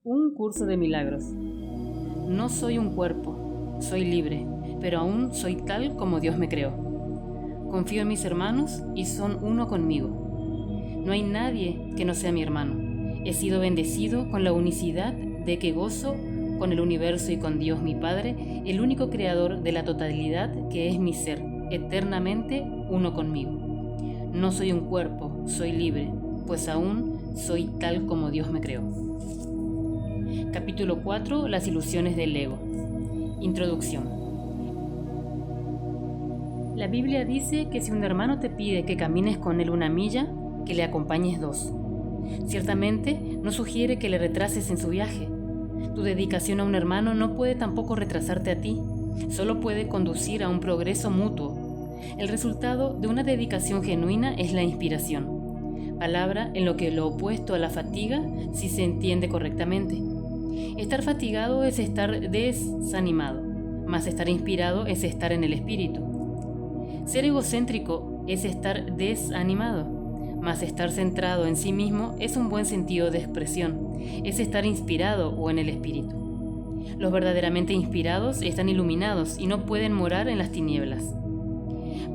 Un curso de milagros. No soy un cuerpo, soy libre, pero aún soy tal como Dios me creó. Confío en mis hermanos y son uno conmigo. No hay nadie que no sea mi hermano. He sido bendecido con la unicidad de que gozo con el universo y con Dios mi Padre, el único creador de la totalidad que es mi ser, eternamente uno conmigo. No soy un cuerpo, soy libre, pues aún soy tal como Dios me creó. Capítulo 4. Las ilusiones del ego. Introducción. La Biblia dice que si un hermano te pide que camines con él 1 milla, que le acompañes 2. Ciertamente no sugiere que le retrases en su viaje. Tu dedicación a un hermano no puede tampoco retrasarte a ti, solo puede conducir a un progreso mutuo. El resultado de una dedicación genuina es la inspiración, palabra en lo que lo opuesto a la fatiga si se entiende correctamente. Estar fatigado es estar desanimado, mas estar inspirado es estar en el espíritu. Ser egocéntrico es estar desanimado, mas estar centrado en sí mismo es un buen sentido de expresión, es estar inspirado o en el espíritu. Los verdaderamente inspirados están iluminados y no pueden morar en las tinieblas.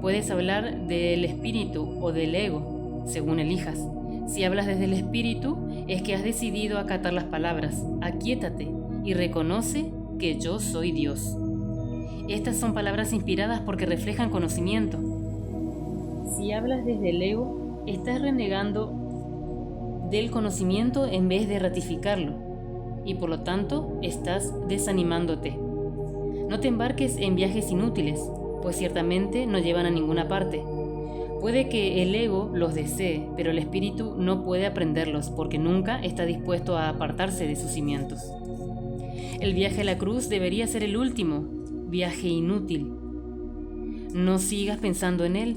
Puedes hablar del espíritu o del ego, según elijas. Si hablas desde el espíritu, es que has decidido acatar las palabras, aquíétate y reconoce que yo soy Dios. Estas son palabras inspiradas porque reflejan conocimiento. Si hablas desde el ego, estás renegando del conocimiento en vez de ratificarlo, y por lo tanto estás desanimándote. No te embarques en viajes inútiles, pues ciertamente no llevan a ninguna parte. Puede que el ego los desee, pero el espíritu no puede aprenderlos porque nunca está dispuesto a apartarse de sus cimientos. El viaje a la cruz debería ser el último, viaje inútil. No sigas pensando en él,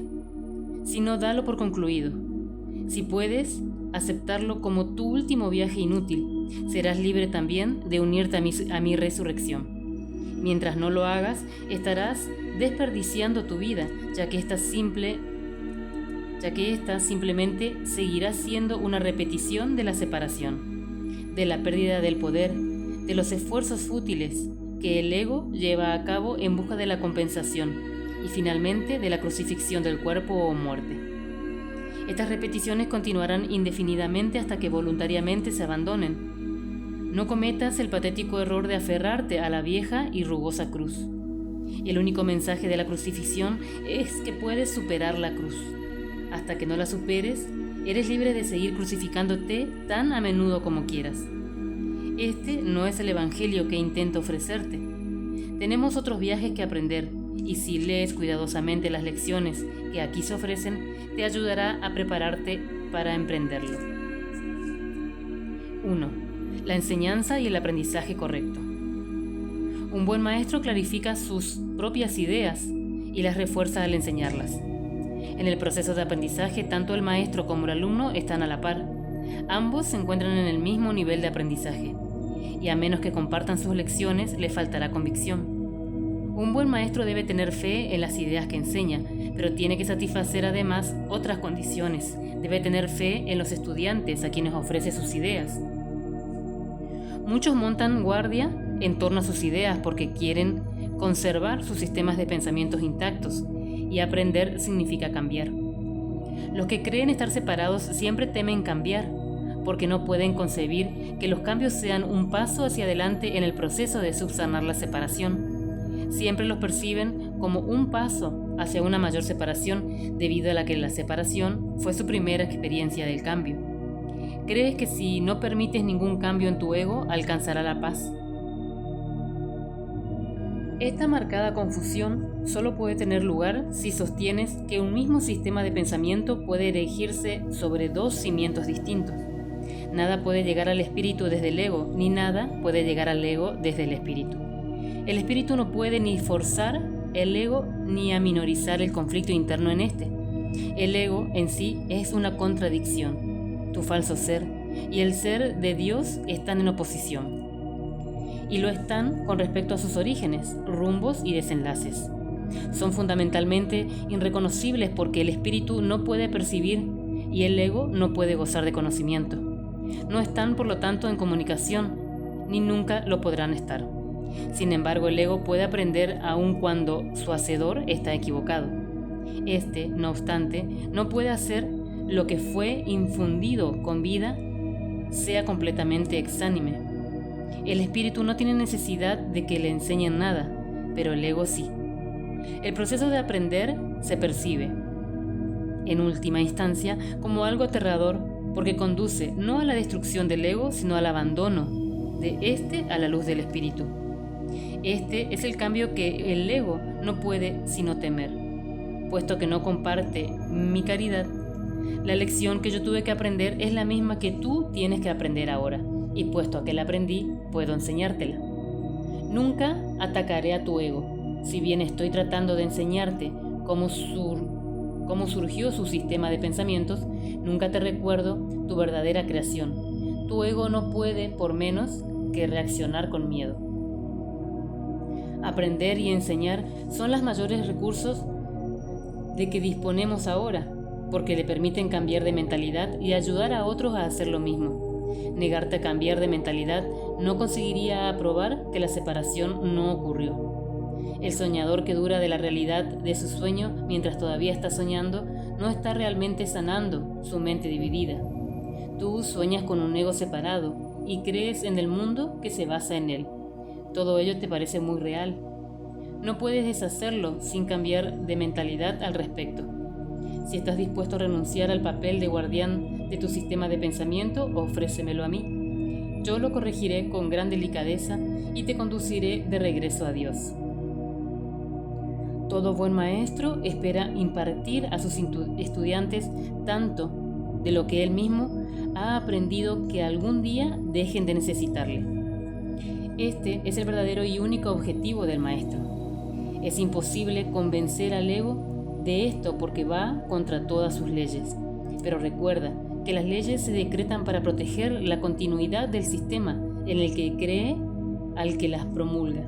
sino dalo por concluido. Si puedes aceptarlo como tu último viaje inútil, serás libre también de unirte a mi resurrección. Mientras no lo hagas, estarás desperdiciando tu vida, ya que esta simplemente seguirá siendo una repetición de la separación, de la pérdida del poder, de los esfuerzos fútiles que el ego lleva a cabo en busca de la compensación y finalmente de la crucifixión del cuerpo o muerte. Estas repeticiones continuarán indefinidamente hasta que voluntariamente se abandonen. No cometas el patético error de aferrarte a la vieja y rugosa cruz. El único mensaje de la crucifixión es que puedes superar la cruz. Hasta que no la superes, eres libre de seguir crucificándote tan a menudo como quieras. Este no es el evangelio que intento ofrecerte. Tenemos otros viajes que aprender, y si lees cuidadosamente las lecciones que aquí se ofrecen, te ayudará a prepararte para emprenderlo. 1. La enseñanza y el aprendizaje correcto. Un buen maestro clarifica sus propias ideas y las refuerza al enseñarlas. En el proceso de aprendizaje, tanto el maestro como el alumno están a la par. Ambos se encuentran en el mismo nivel de aprendizaje, y a menos que compartan sus lecciones, le faltará convicción. Un buen maestro debe tener fe en las ideas que enseña, pero tiene que satisfacer además otras condiciones. Debe tener fe en los estudiantes a quienes ofrece sus ideas. Muchos montan guardia en torno a sus ideas porque quieren conservar sus sistemas de pensamientos intactos, y aprender significa cambiar. Los que creen estar separados siempre temen cambiar, porque no pueden concebir que los cambios sean un paso hacia adelante en el proceso de subsanar la separación. Siempre los perciben como un paso hacia una mayor separación, debido a la que la separación fue su primera experiencia del cambio. ¿Crees que si no permites ningún cambio en tu ego, alcanzará la paz? Esta marcada confusión solo puede tener lugar si sostienes que un mismo sistema de pensamiento puede erigirse sobre 2 cimientos distintos. Nada puede llegar al espíritu desde el ego, ni nada puede llegar al ego desde el espíritu. El espíritu no puede ni forzar el ego ni aminorizar el conflicto interno en este. El ego en sí es una contradicción. Tu falso ser y el ser de Dios están en oposición. Y lo están con respecto a sus orígenes, rumbos y desenlaces. Son fundamentalmente irreconocibles porque el espíritu no puede percibir y el ego no puede gozar de conocimiento. No están, por lo tanto, en comunicación. ni nunca lo podrán estar. Sin embargo, el ego puede aprender aun cuando su hacedor está equivocado. Este, no obstante, no puede hacer lo que fue infundido con vida sea completamente exánime. El espíritu no tiene necesidad de que le enseñen nada, pero el ego sí. El proceso de aprender se percibe, en última instancia, como algo aterrador, porque conduce no a la destrucción del ego, sino al abandono de éste a la luz del espíritu. Este es el cambio que el ego no puede sino temer, puesto que no comparte mi caridad. La lección que yo tuve que aprender es la misma que tú tienes que aprender ahora, y puesto que la aprendí, puedo enseñártela. Nunca atacaré a tu ego, si bien estoy tratando de enseñarte cómo surgió su sistema de pensamientos. Nunca te recuerdo tu verdadera creación. Tu ego no puede, por menos, que reaccionar con miedo. Aprender y enseñar son los mayores recursos de que disponemos ahora, porque le permiten cambiar de mentalidad y ayudar a otros a hacer lo mismo. Negarte a cambiar de mentalidad no conseguiría aprobar que la separación no ocurrió. El soñador que dura de la realidad de su sueño mientras todavía está soñando no está realmente sanando su mente dividida. Tú sueñas con un ego separado y crees en el mundo que se basa en él. Todo ello te parece muy real. No puedes deshacerlo sin cambiar de mentalidad al respecto. Si estás dispuesto a renunciar al papel de guardián de tu sistema de pensamiento, ofrécemelo a mí. Yo lo corregiré con gran delicadeza y te conduciré de regreso a Dios. Todo buen maestro espera impartir a sus estudiantes tanto de lo que él mismo ha aprendido que algún día dejen de necesitarle. Este es el verdadero y único objetivo del maestro. Es imposible convencer al ego de esto porque va contra todas sus leyes. Pero recuerda que las leyes se decretan para proteger la continuidad del sistema en el que cree al que las promulga.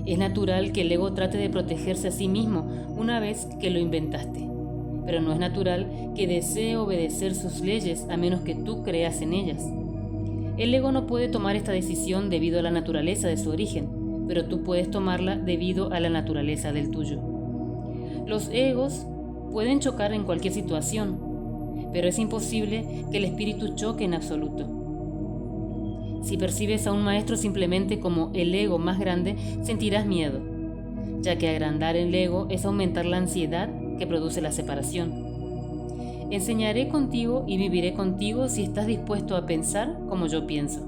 Es natural que el ego trate de protegerse a sí mismo una vez que lo inventaste, pero no es natural que desee obedecer sus leyes a menos que tú creas en ellas. El ego no puede tomar esta decisión debido a la naturaleza de su origen, pero tú puedes tomarla debido a la naturaleza del tuyo. Los egos pueden chocar en cualquier situación, pero es imposible que el espíritu choque en absoluto. Si percibes a un maestro simplemente como el ego más grande, sentirás miedo, ya que agrandar el ego es aumentar la ansiedad que produce la separación. Enseñaré contigo y viviré contigo si estás dispuesto a pensar como yo pienso.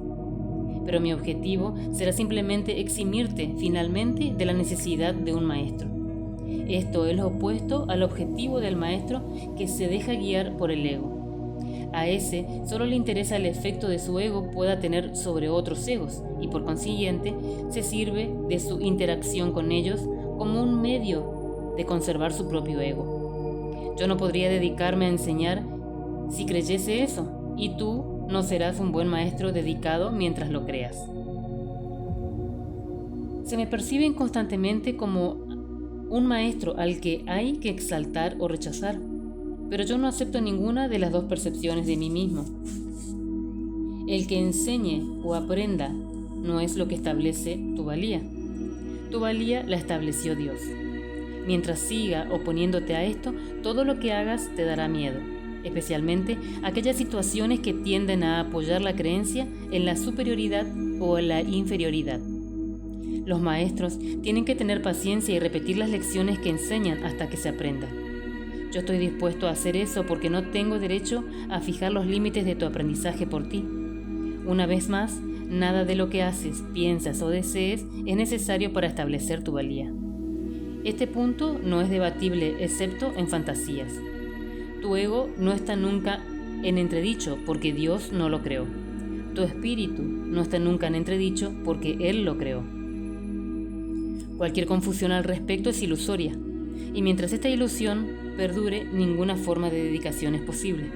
Pero mi objetivo será simplemente eximirte finalmente de la necesidad de un maestro. Esto es lo opuesto al objetivo del maestro que se deja guiar por el ego. A ese solo le interesa el efecto de su ego pueda tener sobre otros egos y por consiguiente se sirve de su interacción con ellos como un medio de conservar su propio ego. Yo no podría dedicarme a enseñar si creyese eso, y tú no serás un buen maestro dedicado mientras lo creas. Se me perciben constantemente como un maestro al que hay que exaltar o rechazar, pero yo no acepto ninguna de las dos percepciones de mí mismo. El que enseñe o aprenda no es lo que establece tu valía. Tu valía la estableció Dios. Mientras siga oponiéndote a esto, todo lo que hagas te dará miedo, especialmente aquellas situaciones que tienden a apoyar la creencia en la superioridad o en la inferioridad. Los maestros tienen que tener paciencia y repetir las lecciones que enseñan hasta que se aprenda. Yo estoy dispuesto a hacer eso porque no tengo derecho a fijar los límites de tu aprendizaje por ti. Una vez más, nada de lo que haces, piensas o desees es necesario para establecer tu valía. Este punto no es debatible excepto en fantasías. Tu ego no está nunca en entredicho porque Dios no lo creó. Tu espíritu no está nunca en entredicho porque Él lo creó. Cualquier confusión al respecto es ilusoria, y mientras esta ilusión perdure, ninguna forma de dedicación es posible.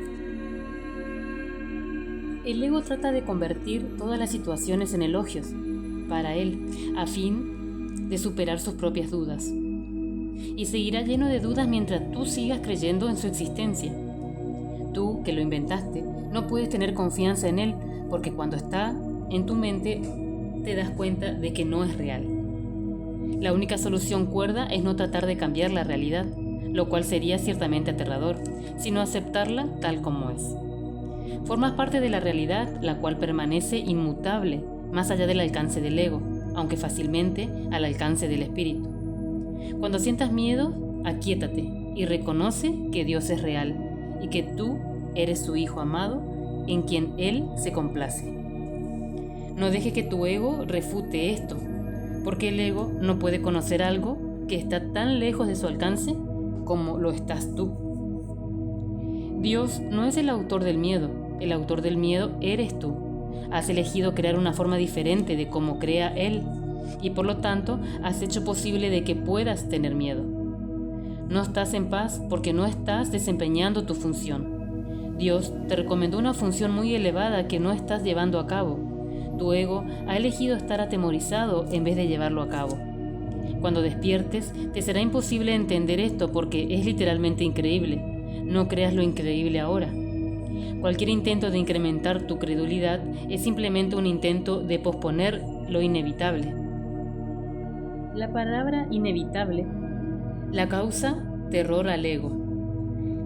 El ego trata de convertir todas las situaciones en elogios para él, a fin de superar sus propias dudas. Y seguirá lleno de dudas mientras tú sigas creyendo en su existencia. Tú, que lo inventaste, no puedes tener confianza en él, porque cuando está en tu mente te das cuenta de que no es real. La única solución cuerda es no tratar de cambiar la realidad, lo cual sería ciertamente aterrador, sino aceptarla tal como es. Formas parte de la realidad, la cual permanece inmutable, más allá del alcance del ego, aunque fácilmente al alcance del espíritu. Cuando sientas miedo, aquíétate y reconoce que Dios es real y que tú eres su Hijo amado en quien Él se complace. No dejes que tu ego refute esto, porque el ego no puede conocer algo que está tan lejos de su alcance como lo estás tú. Dios no es el autor del miedo, el autor del miedo eres tú. Has elegido crear una forma diferente de cómo crea Él, y por lo tanto has hecho posible de que puedas tener miedo. No estás en paz porque no estás desempeñando tu función. Dios te recomendó una función muy elevada que no estás llevando a cabo. Tu ego ha elegido estar atemorizado en vez de llevarlo a cabo. Cuando despiertes, te será imposible entender esto porque es literalmente increíble. No creas lo increíble ahora. Cualquier intento de incrementar tu credulidad es simplemente un intento de posponer lo inevitable. La palabra inevitable la causa terror al ego,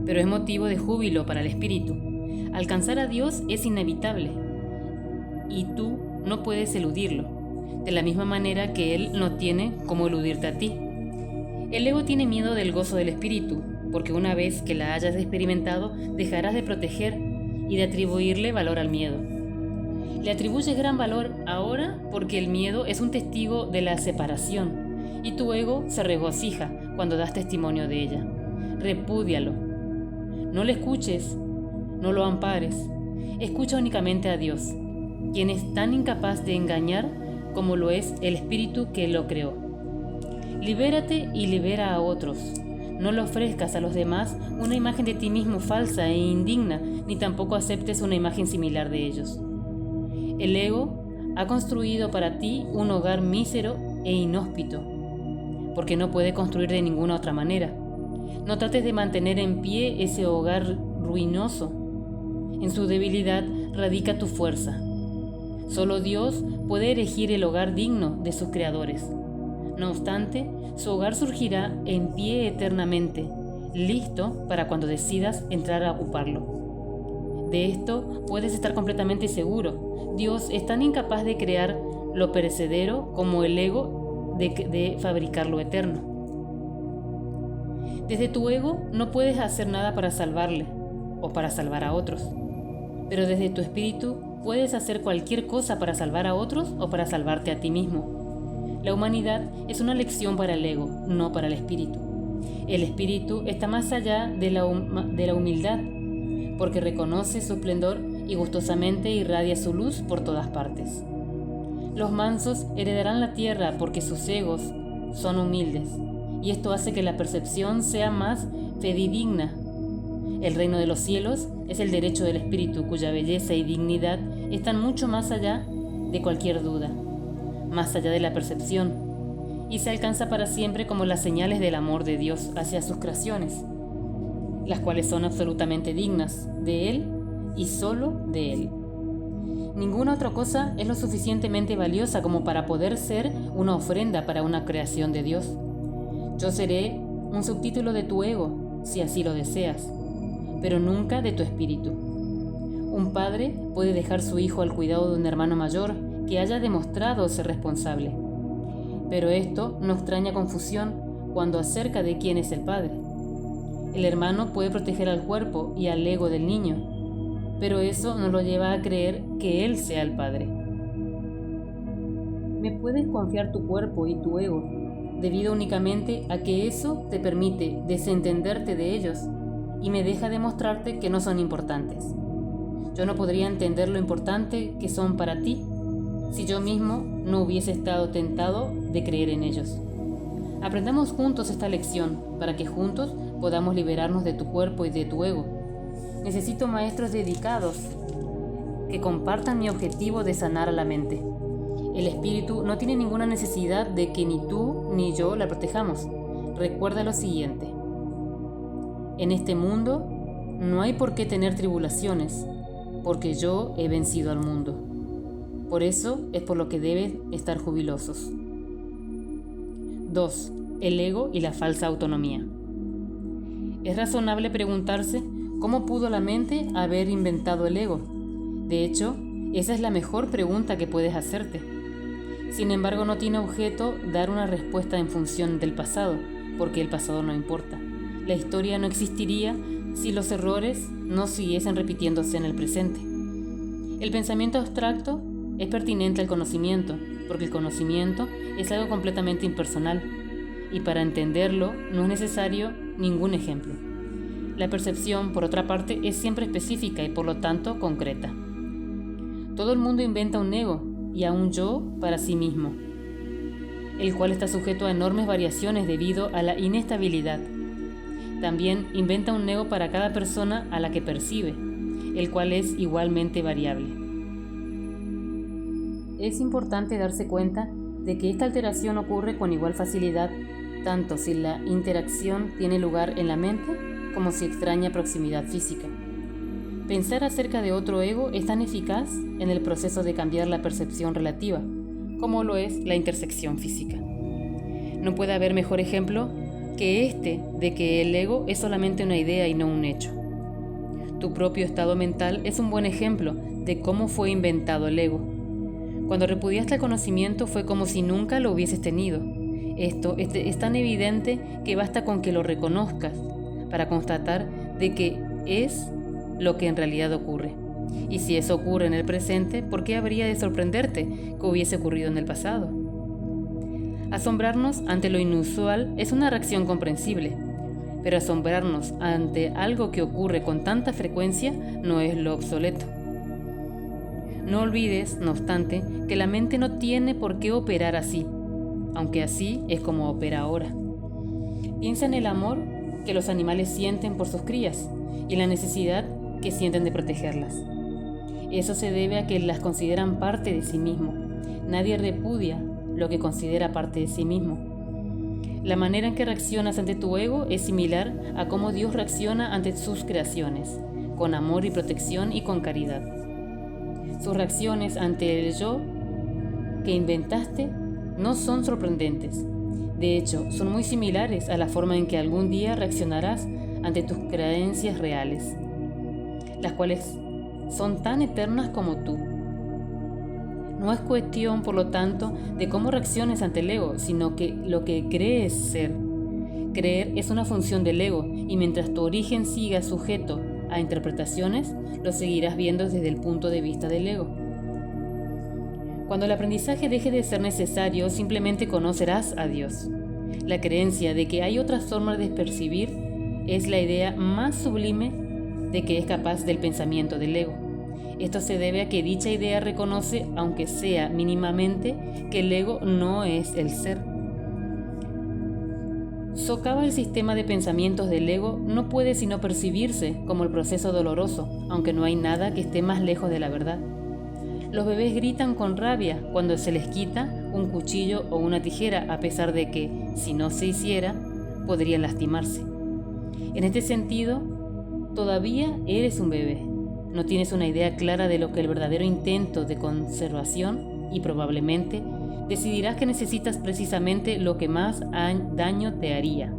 pero es motivo de júbilo para el espíritu. Alcanzar a Dios es inevitable y tú no puedes eludirlo, de la misma manera que Él no tiene cómo eludirte a ti. El ego tiene miedo del gozo del espíritu, porque una vez que la hayas experimentado, dejarás de proteger y de atribuirle valor al miedo. Le atribuyes gran valor ahora porque el miedo es un testigo de la separación y tu ego se regocija cuando das testimonio de ella. Repúdialo. No le escuches, no lo ampares. Escucha únicamente a Dios, quien es tan incapaz de engañar como lo es el espíritu que lo creó. Libérate y libera a otros. No le ofrezcas a los demás una imagen de ti mismo falsa e indigna, ni tampoco aceptes una imagen similar de ellos. El ego ha construido para ti un hogar mísero e inhóspito, porque no puede construir de ninguna otra manera. No trates de mantener en pie ese hogar ruinoso. En su debilidad radica tu fuerza. Solo Dios puede erigir el hogar digno de sus creadores. No obstante, su hogar surgirá en pie eternamente, listo para cuando decidas entrar a ocuparlo. De esto puedes estar completamente seguro. Dios es tan incapaz de crear lo perecedero como el ego de fabricar lo eterno. Desde tu ego no puedes hacer nada para salvarle o para salvar a otros, pero desde tu espíritu puedes hacer cualquier cosa para salvar a otros o para salvarte a ti mismo. La humanidad es una lección para el ego, no para el espíritu. El espíritu está más allá de la humildad, porque reconoce su esplendor y gustosamente irradia su luz por todas partes. Los mansos heredarán la tierra porque sus egos son humildes, y esto hace que la percepción sea más fidedigna. El reino de los cielos es el derecho del espíritu, cuya belleza y dignidad están mucho más allá de cualquier duda, más allá de la percepción, y se alcanza para siempre como las señales del amor de Dios hacia sus creaciones, las cuales son absolutamente dignas de Él y solo de Él. Ninguna otra cosa es lo suficientemente valiosa como para poder ser una ofrenda para una creación de Dios. Yo seré un subtítulo de tu ego, si así lo deseas, pero nunca de tu espíritu. Un padre puede dejar su hijo al cuidado de un hermano mayor que haya demostrado ser responsable. Pero esto no extraña confusión cuando acerca de quién es el padre. El hermano puede proteger al cuerpo y al ego del niño, pero eso no lo lleva a creer que él sea el padre. Me puedes confiar tu cuerpo y tu ego, debido únicamente a que eso te permite desentenderte de ellos y me deja demostrarte que no son importantes. Yo no podría entender lo importante que son para ti si yo mismo no hubiese estado tentado de creer en ellos. Aprendamos juntos esta lección para que juntos podamos liberarnos de tu cuerpo y de tu ego. Necesito maestros dedicados que compartan mi objetivo de sanar a la mente. El espíritu no tiene ninguna necesidad de que ni tú ni yo la protejamos. Recuerda lo siguiente: en este mundo no hay por qué tener tribulaciones, porque yo he vencido al mundo. Por eso es por lo que deben estar jubilosos. 2. El ego y la falsa autonomía. Es razonable preguntarse cómo pudo la mente haber inventado el ego. De hecho, esa es la mejor pregunta que puedes hacerte. Sin embargo, no tiene objeto dar una respuesta en función del pasado, porque el pasado no importa. La historia no existiría si los errores no siguiesen repitiéndose en el presente. El pensamiento abstracto es pertinente al conocimiento, porque el conocimiento es algo completamente impersonal, y para entenderlo no es necesario ningún ejemplo. La percepción, por otra parte, es siempre específica y por lo tanto concreta. Todo el mundo inventa un ego y a un yo para sí mismo, el cual está sujeto a enormes variaciones debido a la inestabilidad. También inventa un ego para cada persona a la que percibe, el cual es igualmente variable. Es importante darse cuenta de que esta alteración ocurre con igual facilidad, tanto si la interacción tiene lugar en la mente como si extraña proximidad física. Pensar acerca de otro ego es tan eficaz en el proceso de cambiar la percepción relativa, como lo es la intersección física. No puede haber mejor ejemplo que este de que el ego es solamente una idea y no un hecho. Tu propio estado mental es un buen ejemplo de cómo fue inventado el ego. Cuando repudiaste el conocimiento fue como si nunca lo hubieses tenido. Esto es tan evidente que basta con que lo reconozcas para constatar de que es lo que en realidad ocurre. Y si eso ocurre en el presente, ¿por qué habría de sorprenderte que hubiese ocurrido en el pasado? Asombrarnos ante lo inusual es una reacción comprensible, pero asombrarnos ante algo que ocurre con tanta frecuencia no es lo obsoleto. No olvides, no obstante, que la mente no tiene por qué operar así, aunque así es como opera ahora. Piensa en el amor que los animales sienten por sus crías y en la necesidad que sienten de protegerlas. Eso se debe a que las consideran parte de sí mismo. Nadie repudia lo que considera parte de sí mismo. La manera en que reaccionas ante tu ego es similar a cómo Dios reacciona ante sus creaciones, con amor y protección y con caridad. Sus reacciones ante el yo que inventaste no son sorprendentes. De hecho, son muy similares a la forma en que algún día reaccionarás ante tus creencias reales, las cuales son tan eternas como tú. No es cuestión, por lo tanto, de cómo reacciones ante el ego, sino que lo que crees ser. Creer es una función del ego, y mientras tu origen siga sujeto a interpretaciones, lo seguirás viendo desde el punto de vista del ego. Cuando el aprendizaje deje de ser necesario, simplemente conocerás a Dios. La creencia de que hay otras formas de percibir es la idea más sublime de que es capaz del pensamiento del ego. Esto se debe a que dicha idea reconoce, aunque sea mínimamente, que el ego no es el ser. Socava el sistema de pensamientos del ego no puede sino percibirse como el proceso doloroso, aunque no hay nada que esté más lejos de la verdad. Los bebés gritan con rabia cuando se les quita un cuchillo o una tijera, a pesar de que, si no se hiciera, podrían lastimarse. En este sentido, todavía eres un bebé. No tienes una idea clara de lo que el verdadero intento de conservación y probablemente decidirás que necesitas precisamente lo que más daño te haría.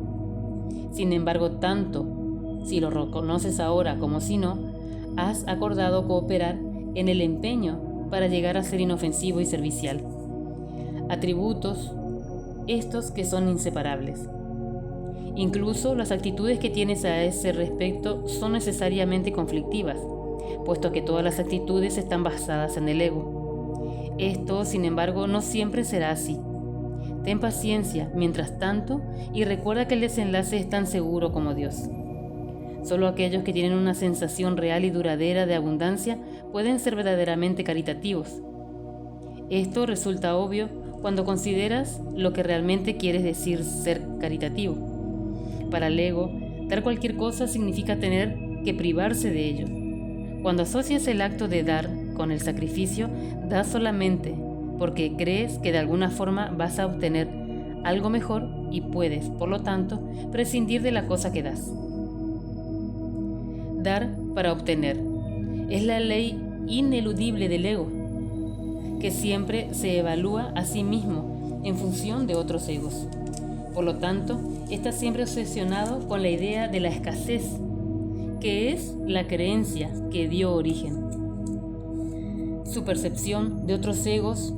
Sin embargo, tanto si lo reconoces ahora como si no, has acordado cooperar en el empeño para llegar a ser inofensivo y servicial. Atributos estos que son inseparables. Incluso las actitudes que tienes a ese respecto son necesariamente conflictivas, puesto que todas las actitudes están basadas en el ego. Esto, sin embargo, no siempre será así. Ten paciencia, mientras tanto, y recuerda que el desenlace es tan seguro como Dios. Solo aquellos que tienen una sensación real y duradera de abundancia pueden ser verdaderamente caritativos. Esto resulta obvio cuando consideras lo que realmente quieres decir ser caritativo. Para el ego, dar cualquier cosa significa tener que privarse de ello. Cuando asocias el acto de dar con el sacrificio, das solamente porque crees que de alguna forma vas a obtener algo mejor y puedes, por lo tanto, prescindir de la cosa que das. Dar para obtener es la ley ineludible del ego, que siempre se evalúa a sí mismo en función de otros egos. Por lo tanto, está siempre obsesionado con la idea de la escasez, que es la creencia que dio origen. Su percepción de otros egos,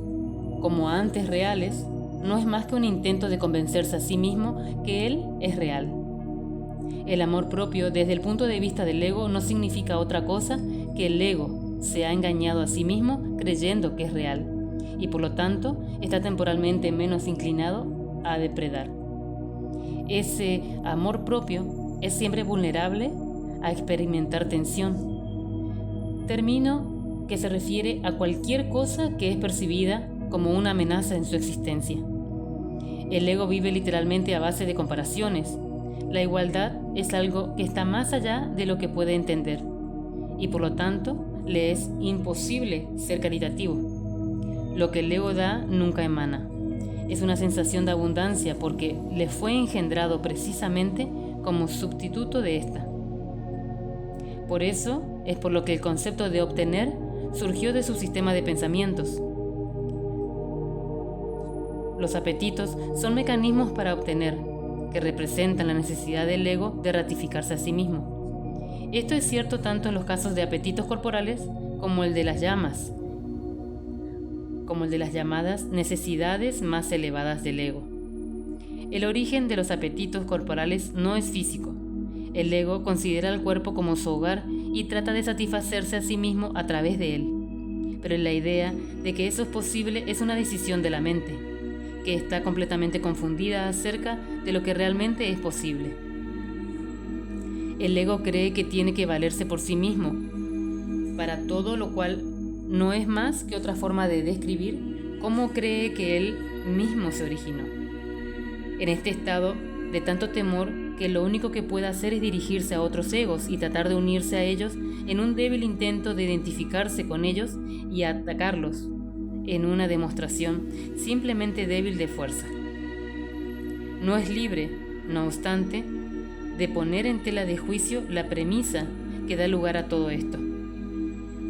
como antes reales, no es más que un intento de convencerse a sí mismo que él es real. El amor propio, desde el punto de vista del ego, no significa otra cosa que el ego se ha engañado a sí mismo creyendo que es real, y por lo tanto está temporalmente menos inclinado a depredar. Ese amor propio es siempre vulnerable a experimentar tensión. Término que se refiere a cualquier cosa que es percibida como una amenaza en su existencia. El ego vive literalmente a base de comparaciones. La igualdad es algo que está más allá de lo que puede entender, y por lo tanto le es imposible ser caritativo. Lo que el ego da nunca emana. Es una sensación de abundancia porque le fue engendrado precisamente como sustituto de esta. Por eso es por lo que el concepto de obtener surgió de su sistema de pensamientos. Los apetitos son mecanismos para obtener, que representan la necesidad del ego de ratificarse a sí mismo. Esto es cierto tanto en los casos de apetitos corporales como el de las llamadas necesidades más elevadas del ego. El origen de los apetitos corporales no es físico. El ego considera al cuerpo como su hogar y trata de satisfacerse a sí mismo a través de él. Pero la idea de que eso es posible es una decisión de la mente, que está completamente confundida acerca de lo que realmente es posible. El ego cree que tiene que valerse por sí mismo, para todo lo cual no es más que otra forma de describir cómo cree que él mismo se originó. En este estado de tanto temor que lo único que puede hacer es dirigirse a otros egos y tratar de unirse a ellos en un débil intento de identificarse con ellos y atacarlos, en una demostración simplemente débil de fuerza. No es libre, no obstante, de poner en tela de juicio la premisa que da lugar a todo esto,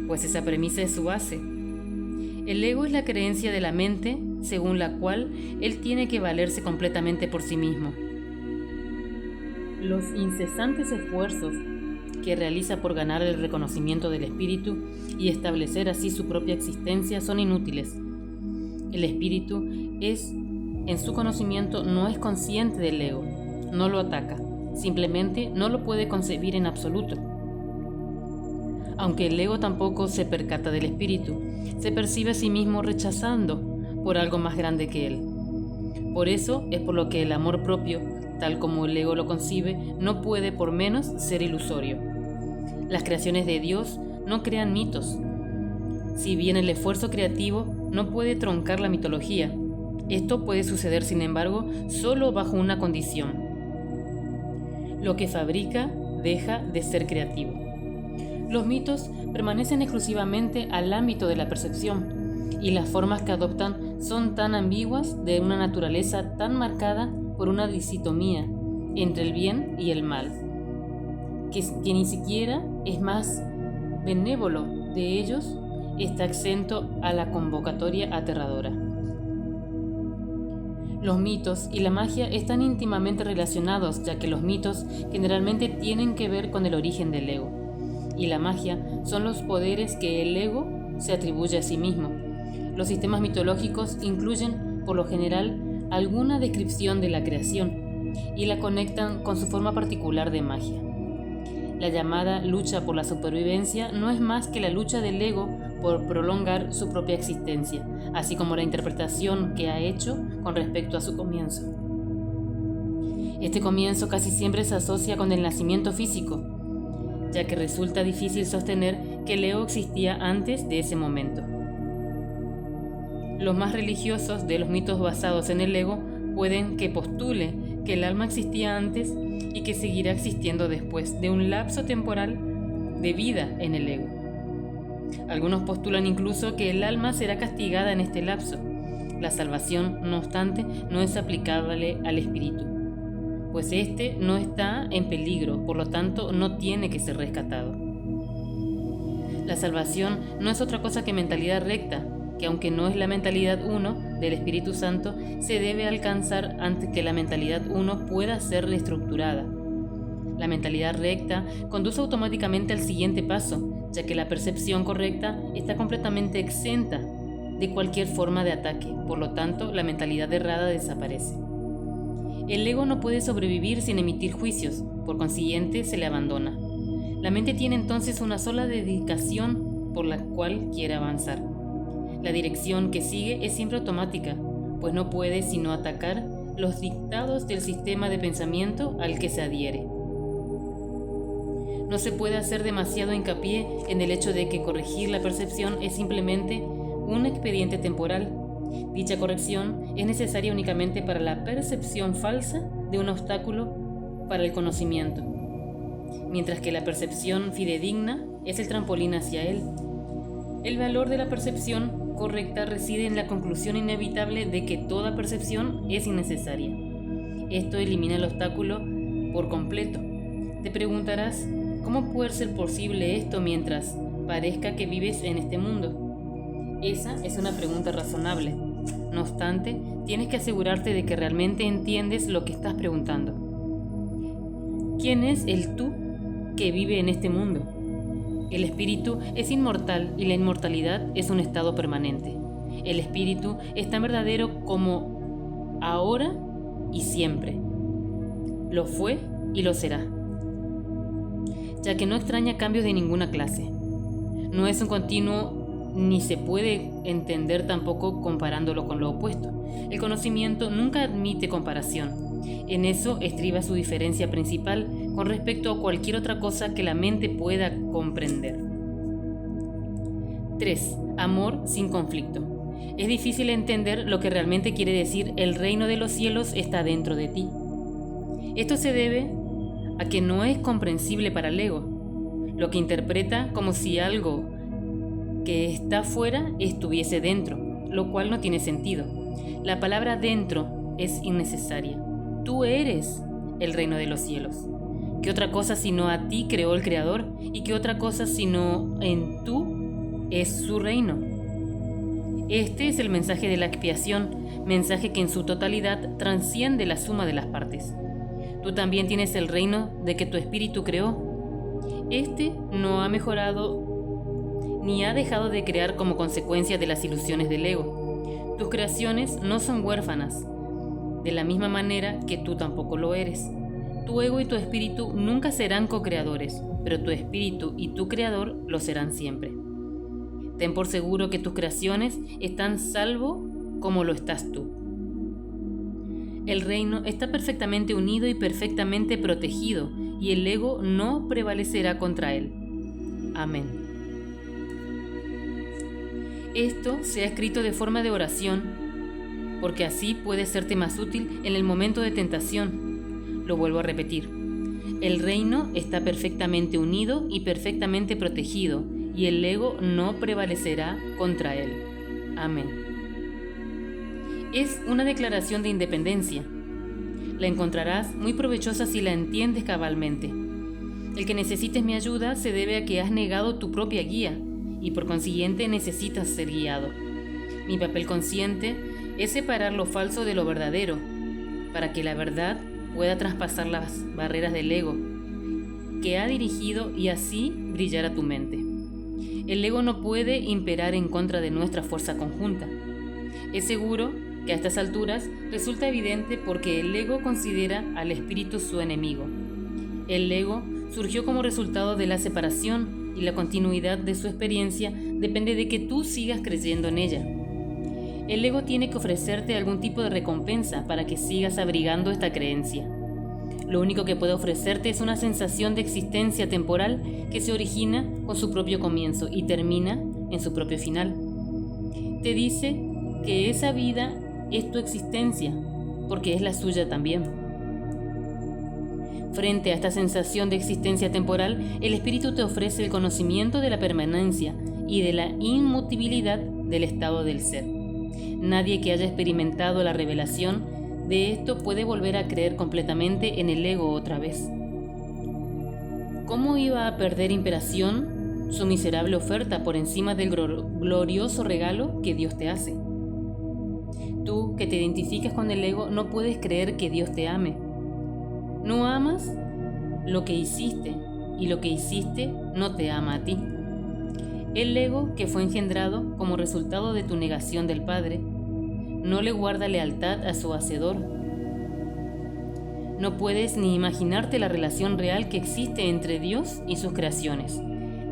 pues esa premisa es su base. El ego es la creencia de la mente según la cual él tiene que valerse completamente por sí mismo. Los incesantes esfuerzos que realiza por ganar el reconocimiento del espíritu y establecer así su propia existencia son inútiles. El espíritu en su conocimiento no es consciente del ego, no lo ataca, simplemente no lo puede concebir en absoluto. Aunque el ego tampoco se percata del espíritu, se percibe a sí mismo rechazando por algo más grande que él. Por eso es por lo que el amor propio, tal como el ego lo concibe, no puede por menos ser ilusorio. Las creaciones de Dios no crean mitos. Si bien el esfuerzo creativo no puede troncar la mitología, esto puede suceder, sin embargo, solo bajo una condición. Lo que fabrica deja de ser creativo. Los mitos permanecen exclusivamente al ámbito de la percepción, y las formas que adoptan son tan ambiguas, de una naturaleza tan marcada por una dicotomía entre el bien y el mal, que ni siquiera es más benévolo de ellos está exento a la convocatoria aterradora. Los mitos y la magia están íntimamente relacionados, ya que los mitos generalmente tienen que ver con el origen del ego, y la magia son los poderes que el ego se atribuye a sí mismo. Los sistemas mitológicos incluyen, por lo general, alguna descripción de la creación y la conectan con su forma particular de magia. La llamada lucha por la supervivencia no es más que la lucha del ego por prolongar su propia existencia, así como la interpretación que ha hecho con respecto a su comienzo. Este comienzo casi siempre se asocia con el nacimiento físico, ya que resulta difícil sostener que el ego existía antes de ese momento. Los más religiosos de los mitos basados en el ego pueden que postule que el alma existía antes y que seguirá existiendo después de un lapso temporal de vida en el ego. Algunos postulan incluso que el alma será castigada en este lapso. La salvación, no obstante, no es aplicable al espíritu, pues éste no está en peligro, por lo tanto no tiene que ser rescatado. La salvación no es otra cosa que mentalidad recta, que aunque no es la mentalidad 1 del Espíritu Santo, se debe alcanzar antes que la mentalidad 1 pueda ser reestructurada. La mentalidad recta conduce automáticamente al siguiente paso, ya que la percepción correcta está completamente exenta de cualquier forma de ataque, por lo tanto, la mentalidad errada desaparece. El ego no puede sobrevivir sin emitir juicios, por consiguiente, se le abandona. La mente tiene entonces una sola dedicación por la cual quiere avanzar. La dirección que sigue es siempre automática, pues no puede sino atacar los dictados del sistema de pensamiento al que se adhiere. No se puede hacer demasiado hincapié en el hecho de que corregir la percepción es simplemente un expediente temporal. Dicha corrección es necesaria únicamente para la percepción falsa de un obstáculo para el conocimiento, mientras que la percepción fidedigna es el trampolín hacia él. El valor de la percepción correcta reside en la conclusión inevitable de que toda percepción es innecesaria. Esto elimina el obstáculo por completo. Te preguntarás, ¿cómo puede ser posible esto mientras parezca que vives en este mundo? Esa es una pregunta razonable. No obstante, tienes que asegurarte de que realmente entiendes lo que estás preguntando. ¿Quién es el tú que vive en este mundo? El espíritu es inmortal y la inmortalidad es un estado permanente. El espíritu es tan verdadero como ahora y siempre. Lo fue y lo será, ya que no extraña cambios de ninguna clase. No es un continuo ni se puede entender tampoco comparándolo con lo opuesto. El conocimiento nunca admite comparación. En eso estriba su diferencia principal con respecto a cualquier otra cosa que la mente pueda comprender. 3. Amor sin conflicto. Es difícil entender lo que realmente quiere decir el reino de los cielos está dentro de ti. Esto se debe a que no es comprensible para el ego, lo que interpreta como si algo que está fuera estuviese dentro, lo cual no tiene sentido. La palabra dentro es innecesaria. Tú eres el reino de los cielos. ¿Qué otra cosa sino a ti creó el Creador? ¿Y qué otra cosa sino en tú es su reino? Este es el mensaje de la expiación, mensaje que en su totalidad trasciende la suma de las partes. Tú también tienes el reino de que tu espíritu creó. Este no ha mejorado ni ha dejado de crear como consecuencia de las ilusiones del ego. Tus creaciones no son huérfanas, de la misma manera que tú tampoco lo eres. Tu ego y tu espíritu nunca serán co-creadores, pero tu espíritu y tu creador lo serán siempre. Ten por seguro que tus creaciones están salvo como lo estás tú. El reino está perfectamente unido y perfectamente protegido, y el ego no prevalecerá contra él. Amén. Esto se ha escrito de forma de oración, porque así puede serte más útil en el momento de tentación. Lo vuelvo a repetir. El reino está perfectamente unido y perfectamente protegido, y el ego no prevalecerá contra él. Amén. Es una declaración de independencia. La encontrarás muy provechosa si la entiendes cabalmente. El que necesites mi ayuda se debe a que has negado tu propia guía, y por consiguiente necesitas ser guiado. Mi papel consciente es separar lo falso de lo verdadero, para que la verdad pueda traspasar las barreras del ego, que ha dirigido y así brillar a tu mente. El ego no puede imperar en contra de nuestra fuerza conjunta. Es seguro que a estas alturas resulta evidente porque el ego considera al espíritu su enemigo. El ego surgió como resultado de la separación y la continuidad de su experiencia depende de que tú sigas creyendo en ella. El ego tiene que ofrecerte algún tipo de recompensa para que sigas abrigando esta creencia. Lo único que puede ofrecerte es una sensación de existencia temporal que se origina con su propio comienzo y termina en su propio final. Te dice que esa vida es tu existencia, porque es la suya también. Frente a esta sensación de existencia temporal, el espíritu te ofrece el conocimiento de la permanencia y de la inmutabilidad del estado del ser. Nadie que haya experimentado la revelación de esto puede volver a creer completamente en el ego otra vez. ¿Cómo iba a perder imperación su miserable oferta por encima del glorioso regalo que Dios te hace. Tú, que te identificas con el ego, no puedes creer que Dios te ame. No amas lo que hiciste, y lo que hiciste no te ama a ti. El ego, que fue engendrado como resultado de tu negación del Padre, no le guarda lealtad a su Hacedor. No puedes ni imaginarte la relación real que existe entre Dios y sus creaciones,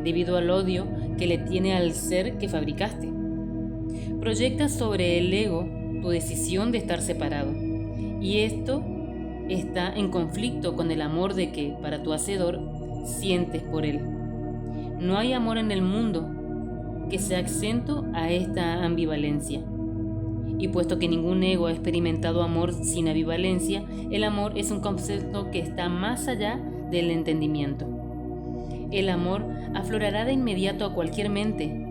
debido al odio que le tiene al ser que fabricaste. Proyectas sobre el ego tu decisión de estar separado, y esto está en conflicto con el amor de que, para tu Hacedor, sientes por él. No hay amor en el mundo que sea exento a esta ambivalencia. Y puesto que ningún ego ha experimentado amor sin ambivalencia, el amor es un concepto que está más allá del entendimiento. El amor aflorará de inmediato a cualquier mente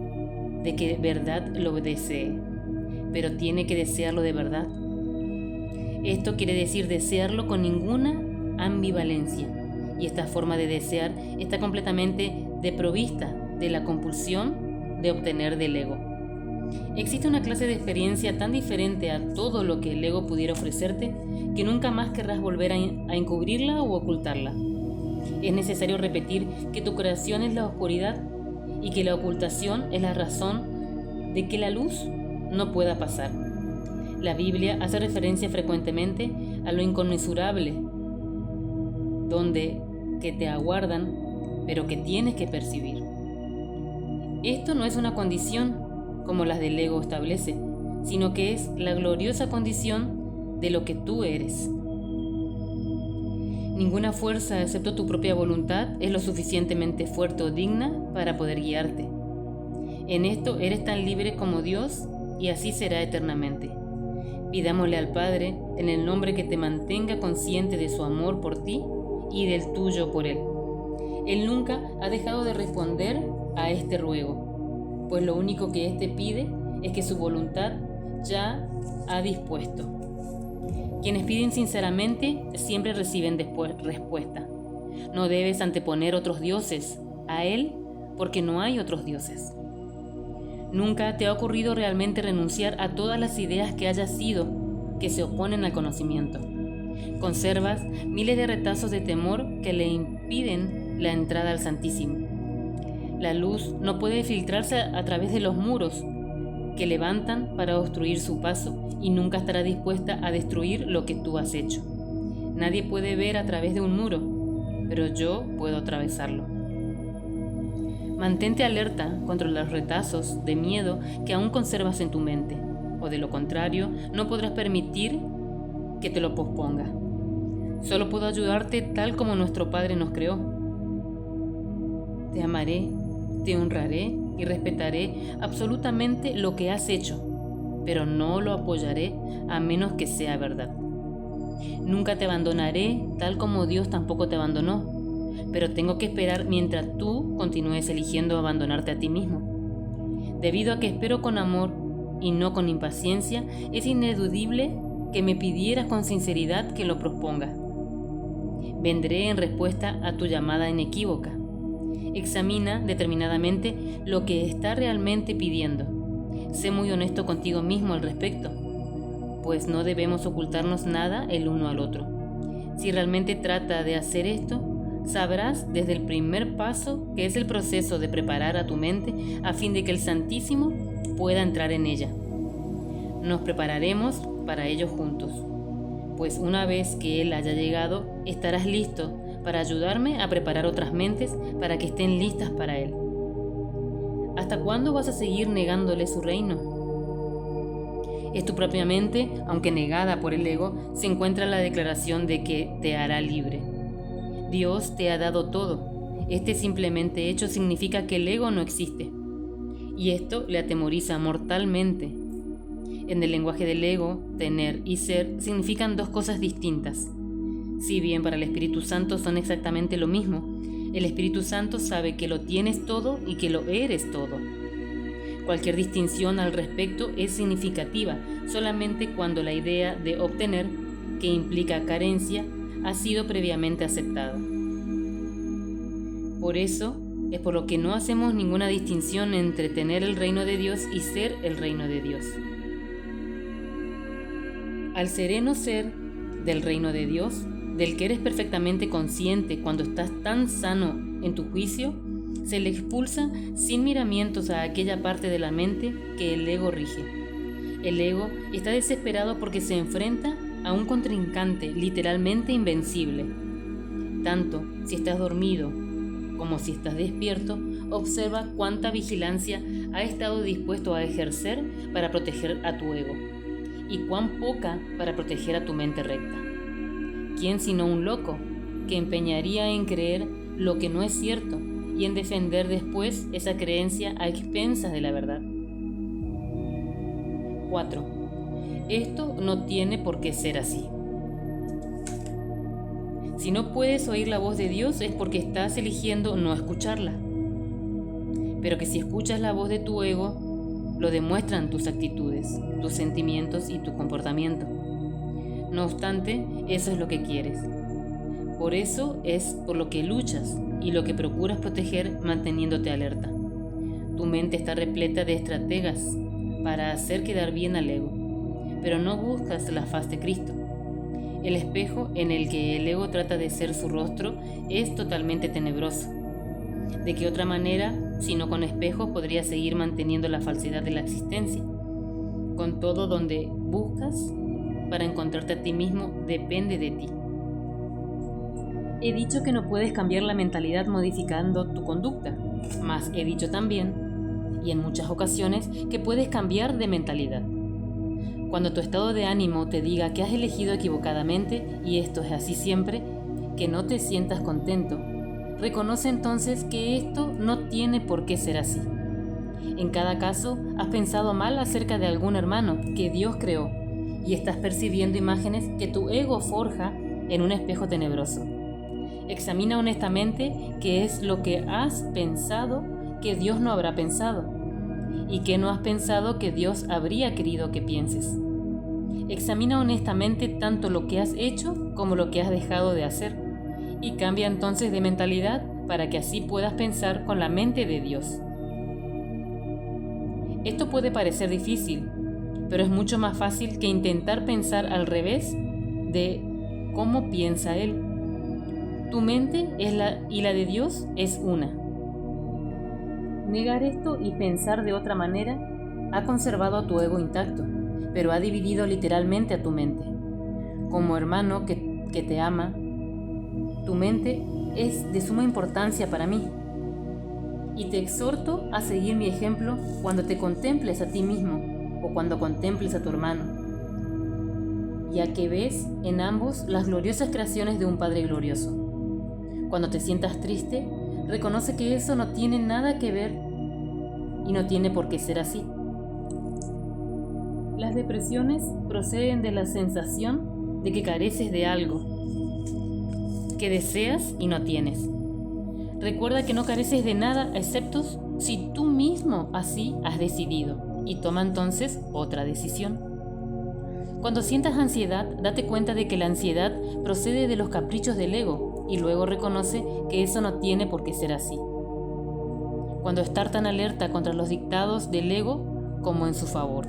de que verdad lo desee, pero tiene que desearlo de verdad. Esto quiere decir desearlo con ninguna ambivalencia, y esta forma de desear está completamente desprovista de la compulsión de obtener del ego. Existe una clase de experiencia tan diferente a todo lo que el ego pudiera ofrecerte que nunca más querrás volver a encubrirla o ocultarla. Es necesario repetir que tu creación es la oscuridad y que la ocultación es la razón de que la luz no pueda pasar. La Biblia hace referencia frecuentemente a lo inconmensurable, donde que te aguardan, pero que tienes que percibir. Esto no es una condición como las del ego establece, sino que es la gloriosa condición de lo que tú eres. Ninguna fuerza excepto tu propia voluntad es lo suficientemente fuerte o digna para poder guiarte. En esto eres tan libre como Dios, y así será eternamente. Pidámosle al Padre, en el nombre, que te mantenga consciente de su amor por ti y del tuyo por Él. Él nunca ha dejado de responder a este ruego, pues lo único que éste pide es que su voluntad ya ha dispuesto. Quienes piden sinceramente siempre reciben respuesta. No debes anteponer otros dioses a Él, porque no hay otros dioses. Nunca te ha ocurrido realmente renunciar a todas las ideas que hayas sido que se oponen al conocimiento. Conservas miles de retazos de temor que le impiden la entrada al Santísimo. La luz no puede filtrarse a través de los muros que levantan para obstruir su paso, y nunca estará dispuesta a destruir lo que tú has hecho. Nadie puede ver a través de un muro, pero yo puedo atravesarlo. Mantente alerta contra los retazos de miedo que aún conservas en tu mente, o de lo contrario, no podrás permitir que te lo posponga. Solo puedo ayudarte tal como nuestro Padre nos creó. Te amaré, te honraré y respetaré absolutamente lo que has hecho, pero no lo apoyaré a menos que sea verdad. Nunca te abandonaré tal como Dios tampoco te abandonó, pero tengo que esperar mientras tú continúes eligiendo abandonarte a ti mismo. Debido a que espero con amor y no con impaciencia, es ineludible que me pidieras con sinceridad que lo proponga. Vendré en respuesta a tu llamada inequívoca. Examina determinadamente lo que está realmente pidiendo. Sé muy honesto contigo mismo al respecto, pues no debemos ocultarnos nada el uno al otro. Si realmente trata de hacer esto, sabrás desde el primer paso que es el proceso de preparar a tu mente a fin de que el Santísimo pueda entrar en ella. Nos prepararemos para ello juntos, pues una vez que Él haya llegado, estarás listo para ayudarme a preparar otras mentes para que estén listas para Él. ¿Hasta cuándo vas a seguir negándole su reino? Es tu propia mente, aunque negada por el ego, se encuentra la declaración de que te hará libre. Dios te ha dado todo. Este simplemente hecho significa que el ego no existe, y esto le atemoriza mortalmente. En el lenguaje del ego, tener y ser significan dos cosas distintas. Si bien para el Espíritu Santo son exactamente lo mismo, el Espíritu Santo sabe que lo tienes todo y que lo eres todo. Cualquier distinción al respecto es significativa solamente cuando la idea de obtener, que implica carencia, ha sido previamente aceptada. Por eso, Es por lo que no hacemos ninguna distinción entre tener el reino de Dios y ser el reino de Dios. Al sereno ser del reino de Dios, del que eres perfectamente consciente cuando estás tan sano en tu juicio, se le expulsa sin miramientos a aquella parte de la mente que el ego rige. El ego está desesperado porque se enfrenta a un contrincante literalmente invencible. Tanto si estás dormido como si estás despierto, observa cuánta vigilancia ha estado dispuesto a ejercer para proteger a tu ego y cuán poca para proteger a tu mente recta. ¿Quién sino un loco que empeñaría en creer lo que no es cierto y en defender después esa creencia a expensas de la verdad? 4. Esto no tiene por qué ser así. Si no puedes oír la voz de Dios es porque estás eligiendo no escucharla. Pero que si escuchas la voz de tu ego, lo demuestran tus actitudes, tus sentimientos y tu comportamiento. No obstante, eso es lo que quieres. Por eso es por lo que luchas y lo que procuras proteger manteniéndote alerta. Tu mente está repleta de estrategas para hacer quedar bien al ego, pero no buscas la faz de Cristo. El espejo en el que el ego trata de ser su rostro es totalmente tenebroso. ¿De qué otra manera, si no con espejos, podrías seguir manteniendo la falsedad de la existencia? Con todo, donde buscas para encontrarte a ti mismo depende de ti. He dicho que no puedes cambiar la mentalidad modificando tu conducta, mas he dicho también, y en muchas ocasiones, que puedes cambiar de mentalidad. Cuando tu estado de ánimo te diga que has elegido equivocadamente, y esto es así siempre, que no te sientas contento, reconoce entonces que esto no tiene por qué ser así. En cada caso, has pensado mal acerca de algún hermano que Dios creó, y estás percibiendo imágenes que tu ego forja en un espejo tenebroso. Examina honestamente qué es lo que has pensado que Dios no habrá pensado, y qué no has pensado que Dios habría querido que pienses. Examina honestamente tanto lo que has hecho como lo que has dejado de hacer, y cambia entonces de mentalidad para que así puedas pensar con la mente de Dios. Esto puede parecer difícil, pero es mucho más fácil que intentar pensar al revés de cómo piensa Él. Tu mente y la de Dios es una. Negar esto y pensar de otra manera ha conservado a tu ego intacto, pero ha dividido literalmente a tu mente. Como hermano que te ama, tu mente es de suma importancia para mí. Y te exhorto a seguir mi ejemplo cuando te contemples a ti mismo o cuando contemples a tu hermano, ya que ves en ambos las gloriosas creaciones de un Padre glorioso. Cuando te sientas triste, reconoce que eso no tiene nada que ver y no tiene por qué ser así. Las depresiones proceden de la sensación de que careces de algo que deseas y no tienes. Recuerda que no careces de nada excepto si tú mismo así has decidido, y toma entonces otra decisión. Cuando sientas ansiedad, date cuenta de que la ansiedad procede de los caprichos del ego y luego reconoce que eso no tiene por qué ser así. Cuando estar tan alerta contra los dictados del ego como en su favor.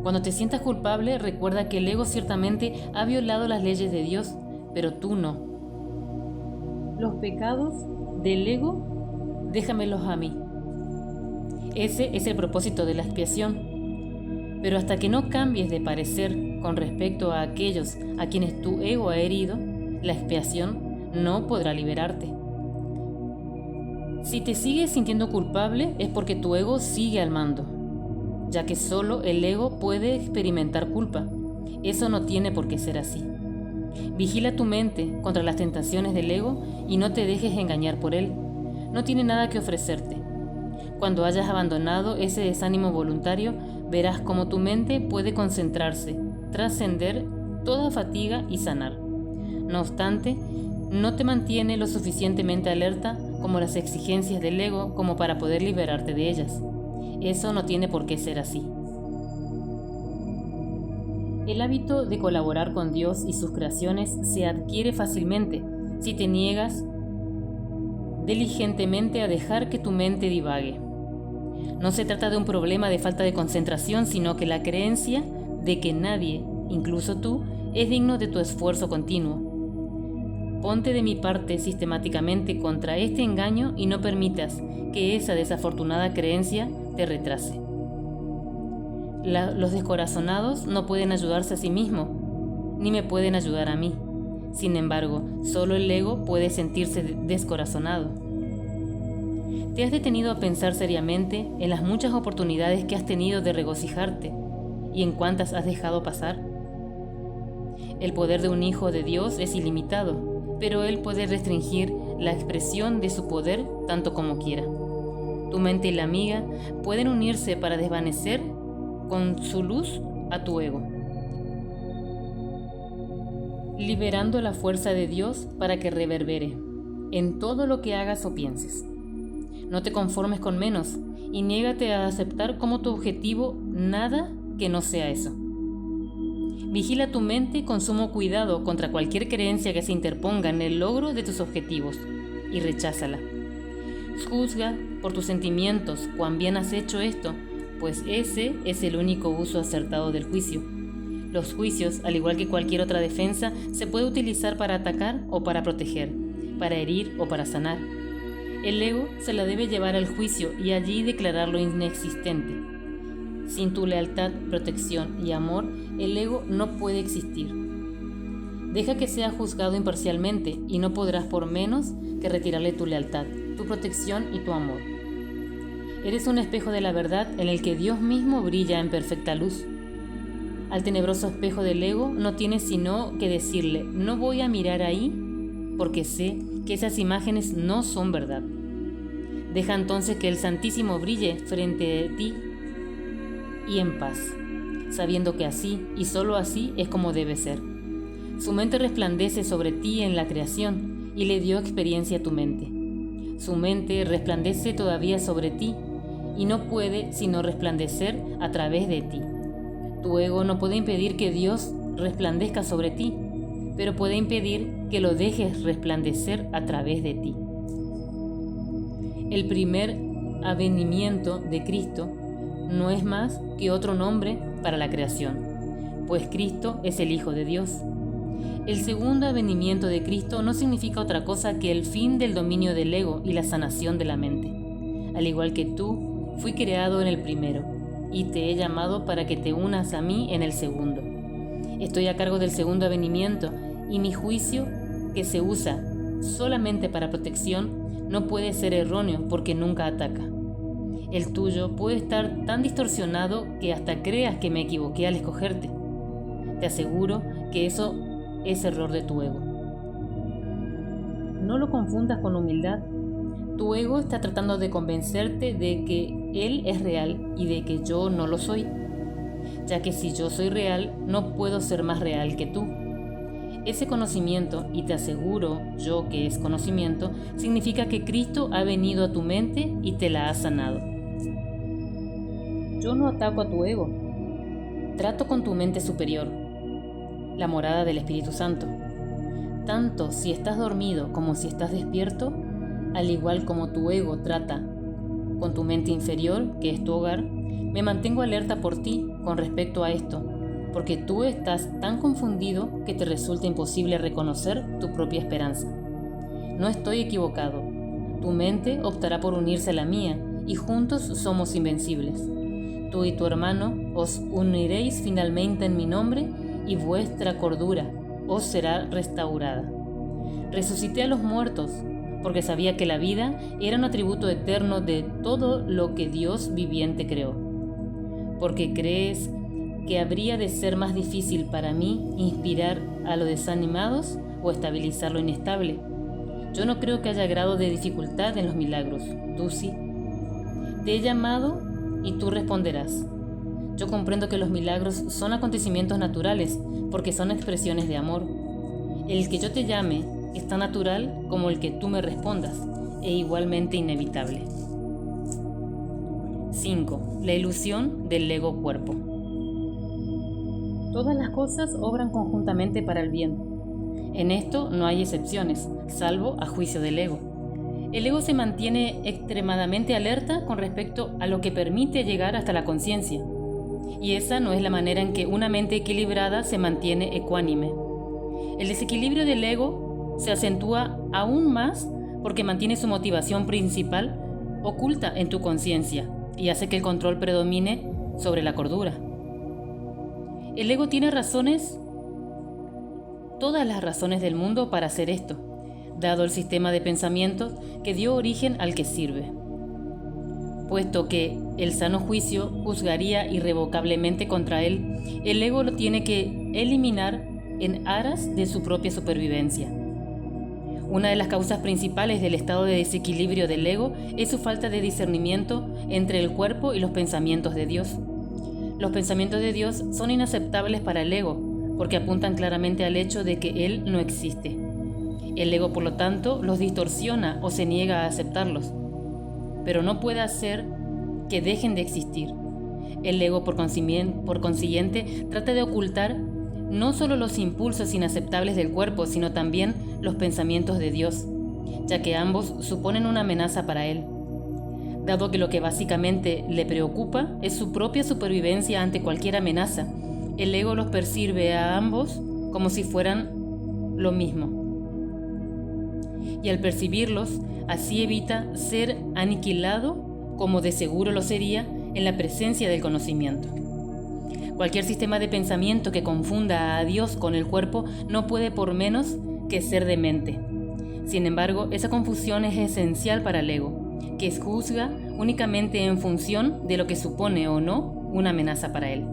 Cuando te sientas culpable, recuerda que el ego ciertamente ha violado las leyes de Dios, pero tú no. Los pecados del ego, déjamelos a mí. Ese es el propósito de la expiación. Pero hasta que no cambies de parecer con respecto a aquellos a quienes tu ego ha herido, la expiación no podrá liberarte. Si te sigues sintiendo culpable es porque tu ego sigue al mando, ya que solo el ego puede experimentar culpa. Eso no tiene por qué ser así. Vigila tu mente contra las tentaciones del ego y no te dejes engañar por él. No tiene nada que ofrecerte. Cuando hayas abandonado ese desánimo voluntario, verás cómo tu mente puede concentrarse, trascender toda fatiga y sanar. No obstante, no te mantiene lo suficientemente alerta como las exigencias del ego como para poder liberarte de ellas. Eso no tiene por qué ser así. El hábito de colaborar con Dios y sus creaciones se adquiere fácilmente si te niegas diligentemente a dejar que tu mente divague. No se trata de un problema de falta de concentración, sino que la creencia de que nadie, incluso tú, es digno de tu esfuerzo continuo. Ponte de mi parte sistemáticamente contra este engaño y no permitas que esa desafortunada creencia te retrase. Los descorazonados no pueden ayudarse a sí mismos, ni me pueden ayudar a mí. Sin embargo, solo el ego puede sentirse descorazonado. ¿Te has detenido a pensar seriamente en las muchas oportunidades que has tenido de regocijarte y en cuántas has dejado pasar? El poder de un hijo de Dios es ilimitado, pero Él puede restringir la expresión de su poder tanto como quiera. Tu mente y la mía pueden unirse para desvanecer con su luz a tu ego, liberando la fuerza de Dios para que reverbere en todo lo que hagas o pienses. No te conformes con menos y niégate a aceptar como tu objetivo nada que no sea eso. Vigila tu mente con sumo cuidado contra cualquier creencia que se interponga en el logro de tus objetivos y recházala. Juzga por tus sentimientos cuán bien has hecho esto, pues ese es el único uso acertado del juicio. Los juicios, al igual que cualquier otra defensa, se puede utilizar para atacar o para proteger, para herir o para sanar. El ego se la debe llevar al juicio y allí declararlo inexistente. Sin tu lealtad, protección y amor, el ego no puede existir. Deja que sea juzgado imparcialmente y no podrás por menos que retirarle tu lealtad, tu protección y tu amor. Eres un espejo de la verdad en el que Dios mismo brilla en perfecta luz. Al tenebroso espejo del ego no tienes sino que decirle: no voy a mirar ahí porque sé que esas imágenes no son verdad. Deja entonces que el Santísimo brille frente a ti y en paz, sabiendo que así y solo así es como debe ser. Su mente resplandece sobre ti en la creación y le dio experiencia a tu mente. Su mente resplandece todavía sobre ti y no puede sino resplandecer a través de ti. Tu ego no puede impedir que Dios resplandezca sobre ti, pero puede impedir que lo dejes resplandecer a través de ti. El primer avenimiento de Cristo no es más que otro nombre para la creación, pues Cristo es el Hijo de Dios. El segundo avenimiento de Cristo no significa otra cosa que el fin del dominio del ego y la sanación de la mente. Al igual que tú, fui creado en el primero, y te he llamado para que te unas a mí en el segundo. Estoy a cargo del segundo avenimiento, y mi juicio, que se usa solamente para protección, no puede ser erróneo porque nunca ataca. El tuyo puede estar tan distorsionado que hasta creas que me equivoqué al escogerte. Te aseguro que eso es error de tu ego. No lo confundas con humildad. Tu ego está tratando de convencerte de que él es real y de que yo no lo soy, ya que si yo soy real, no puedo ser más real que tú. Ese conocimiento, y te aseguro yo que es conocimiento, significa que Cristo ha venido a tu mente y te la ha sanado. Yo no ataco a tu ego. Trato con tu mente superior, la morada del Espíritu Santo. Tanto si estás dormido como si estás despierto, al igual como tu ego trata con tu mente inferior, que es tu hogar, me mantengo alerta por ti con respecto a esto, porque tú estás tan confundido que te resulta imposible reconocer tu propia esperanza. No estoy equivocado. Tu mente optará por unirse a la mía y juntos somos invencibles. Tú y tu hermano os uniréis finalmente en mi nombre y vuestra cordura os será restaurada. Resucité a los muertos porque sabía que la vida era un atributo eterno de todo lo que Dios viviente creó. Porque crees que habría de ser más difícil para mí inspirar a los desanimados o estabilizar lo inestable. Yo no creo que haya grado de dificultad en los milagros, tú sí. Te he llamado y tú responderás. Yo comprendo que los milagros son acontecimientos naturales porque son expresiones de amor. El que yo te llame es tan natural como el que tú me respondas, e igualmente inevitable. 5. La ilusión del ego-cuerpo. Todas las cosas obran conjuntamente para el bien. En esto no hay excepciones, salvo a juicio del ego. El ego se mantiene extremadamente alerta con respecto a lo que permite llegar hasta la conciencia, y esa no es la manera en que una mente equilibrada se mantiene ecuánime. El desequilibrio del ego se acentúa aún más porque mantiene su motivación principal oculta en tu conciencia y hace que el control predomine sobre la cordura. El ego tiene razones, todas las razones del mundo para hacer esto, dado el sistema de pensamiento que dio origen al que sirve. Puesto que el sano juicio juzgaría irrevocablemente contra él, el ego lo tiene que eliminar en aras de su propia supervivencia. Una de las causas principales del estado de desequilibrio del ego es su falta de discernimiento entre el cuerpo y los pensamientos de Dios. Los pensamientos de Dios son inaceptables para el ego, porque apuntan claramente al hecho de que Él no existe. El ego, por lo tanto, los distorsiona o se niega a aceptarlos, pero no puede hacer que dejen de existir. El ego, por consiguiente, trata de ocultar no solo los impulsos inaceptables del cuerpo, sino también los pensamientos de Dios, ya que ambos suponen una amenaza para él. Dado que lo que básicamente le preocupa es su propia supervivencia ante cualquier amenaza, el ego los percibe a ambos como si fueran lo mismo. Y al percibirlos, así evita ser aniquilado como de seguro lo sería en la presencia del conocimiento. Cualquier sistema de pensamiento que confunda a Dios con el cuerpo no puede por menos que ser demente. Sin embargo, esa confusión es esencial para el ego, que juzga únicamente en función de lo que supone o no una amenaza para él.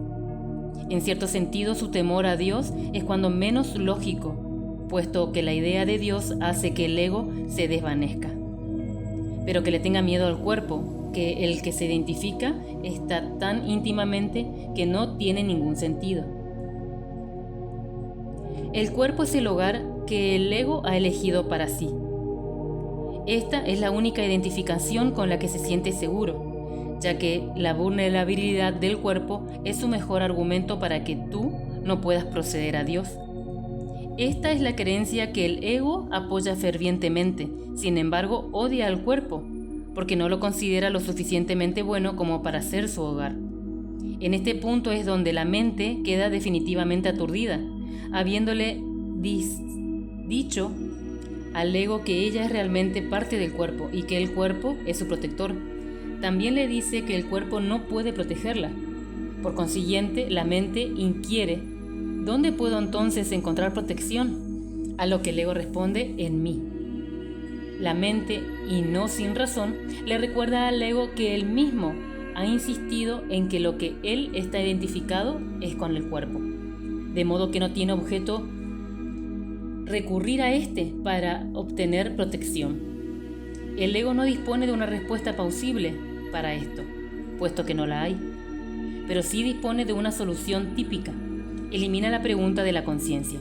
En cierto sentido, su temor a Dios es cuando menos lógico, puesto que la idea de Dios hace que el ego se desvanezca. Pero que le tenga miedo al cuerpo, que el que se identifica está tan íntimamente que no tiene ningún sentido. El cuerpo es el hogar que el ego ha elegido para sí. Esta es la única identificación con la que se siente seguro, ya que la vulnerabilidad del cuerpo es su mejor argumento para que tú no puedas proceder a Dios. Esta es la creencia que el ego apoya fervientemente, sin embargo odia al cuerpo, porque no lo considera lo suficientemente bueno como para ser su hogar. En este punto es donde la mente queda definitivamente aturdida, habiéndole dicho al ego que ella es realmente parte del cuerpo y que el cuerpo es su protector. También le dice que el cuerpo no puede protegerla. Por consiguiente, la mente inquiere: ¿dónde puedo entonces encontrar protección? A lo que el ego responde: en mí. La mente, y no sin razón, le recuerda al ego que él mismo ha insistido en que lo que él está identificado es con el cuerpo, de modo que no tiene objeto recurrir a este para obtener protección. El ego no dispone de una respuesta plausible para esto, puesto que no la hay, pero sí dispone de una solución típica: elimina la pregunta de la conciencia.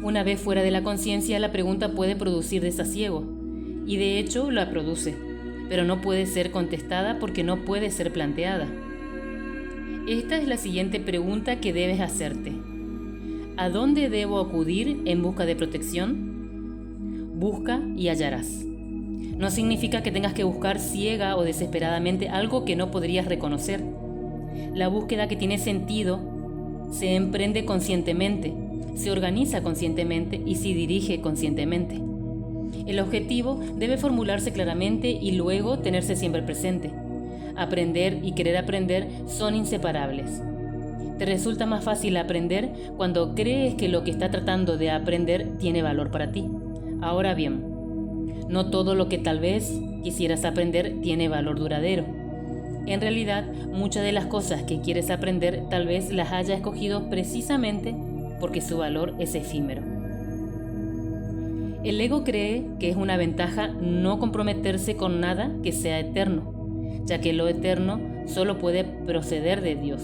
Una vez fuera de la conciencia, la pregunta puede producir desasiego, y de hecho la produce, pero no puede ser contestada porque no puede ser planteada. Esta es la siguiente pregunta que debes hacerte: ¿a dónde debo acudir en busca de protección? Busca y hallarás. No significa que tengas que buscar ciega o desesperadamente algo que no podrías reconocer. La búsqueda que tiene sentido se emprende conscientemente, se organiza conscientemente y se dirige conscientemente. El objetivo debe formularse claramente y luego tenerse siempre presente. Aprender y querer aprender son inseparables. Te resulta más fácil aprender cuando crees que lo que está tratando de aprender tiene valor para ti. Ahora bien, no todo lo que tal vez quisieras aprender tiene valor duradero. En realidad, muchas de las cosas que quieres aprender tal vez las haya escogido precisamente porque su valor es efímero. El ego cree que es una ventaja no comprometerse con nada que sea eterno, ya que lo eterno solo puede proceder de Dios.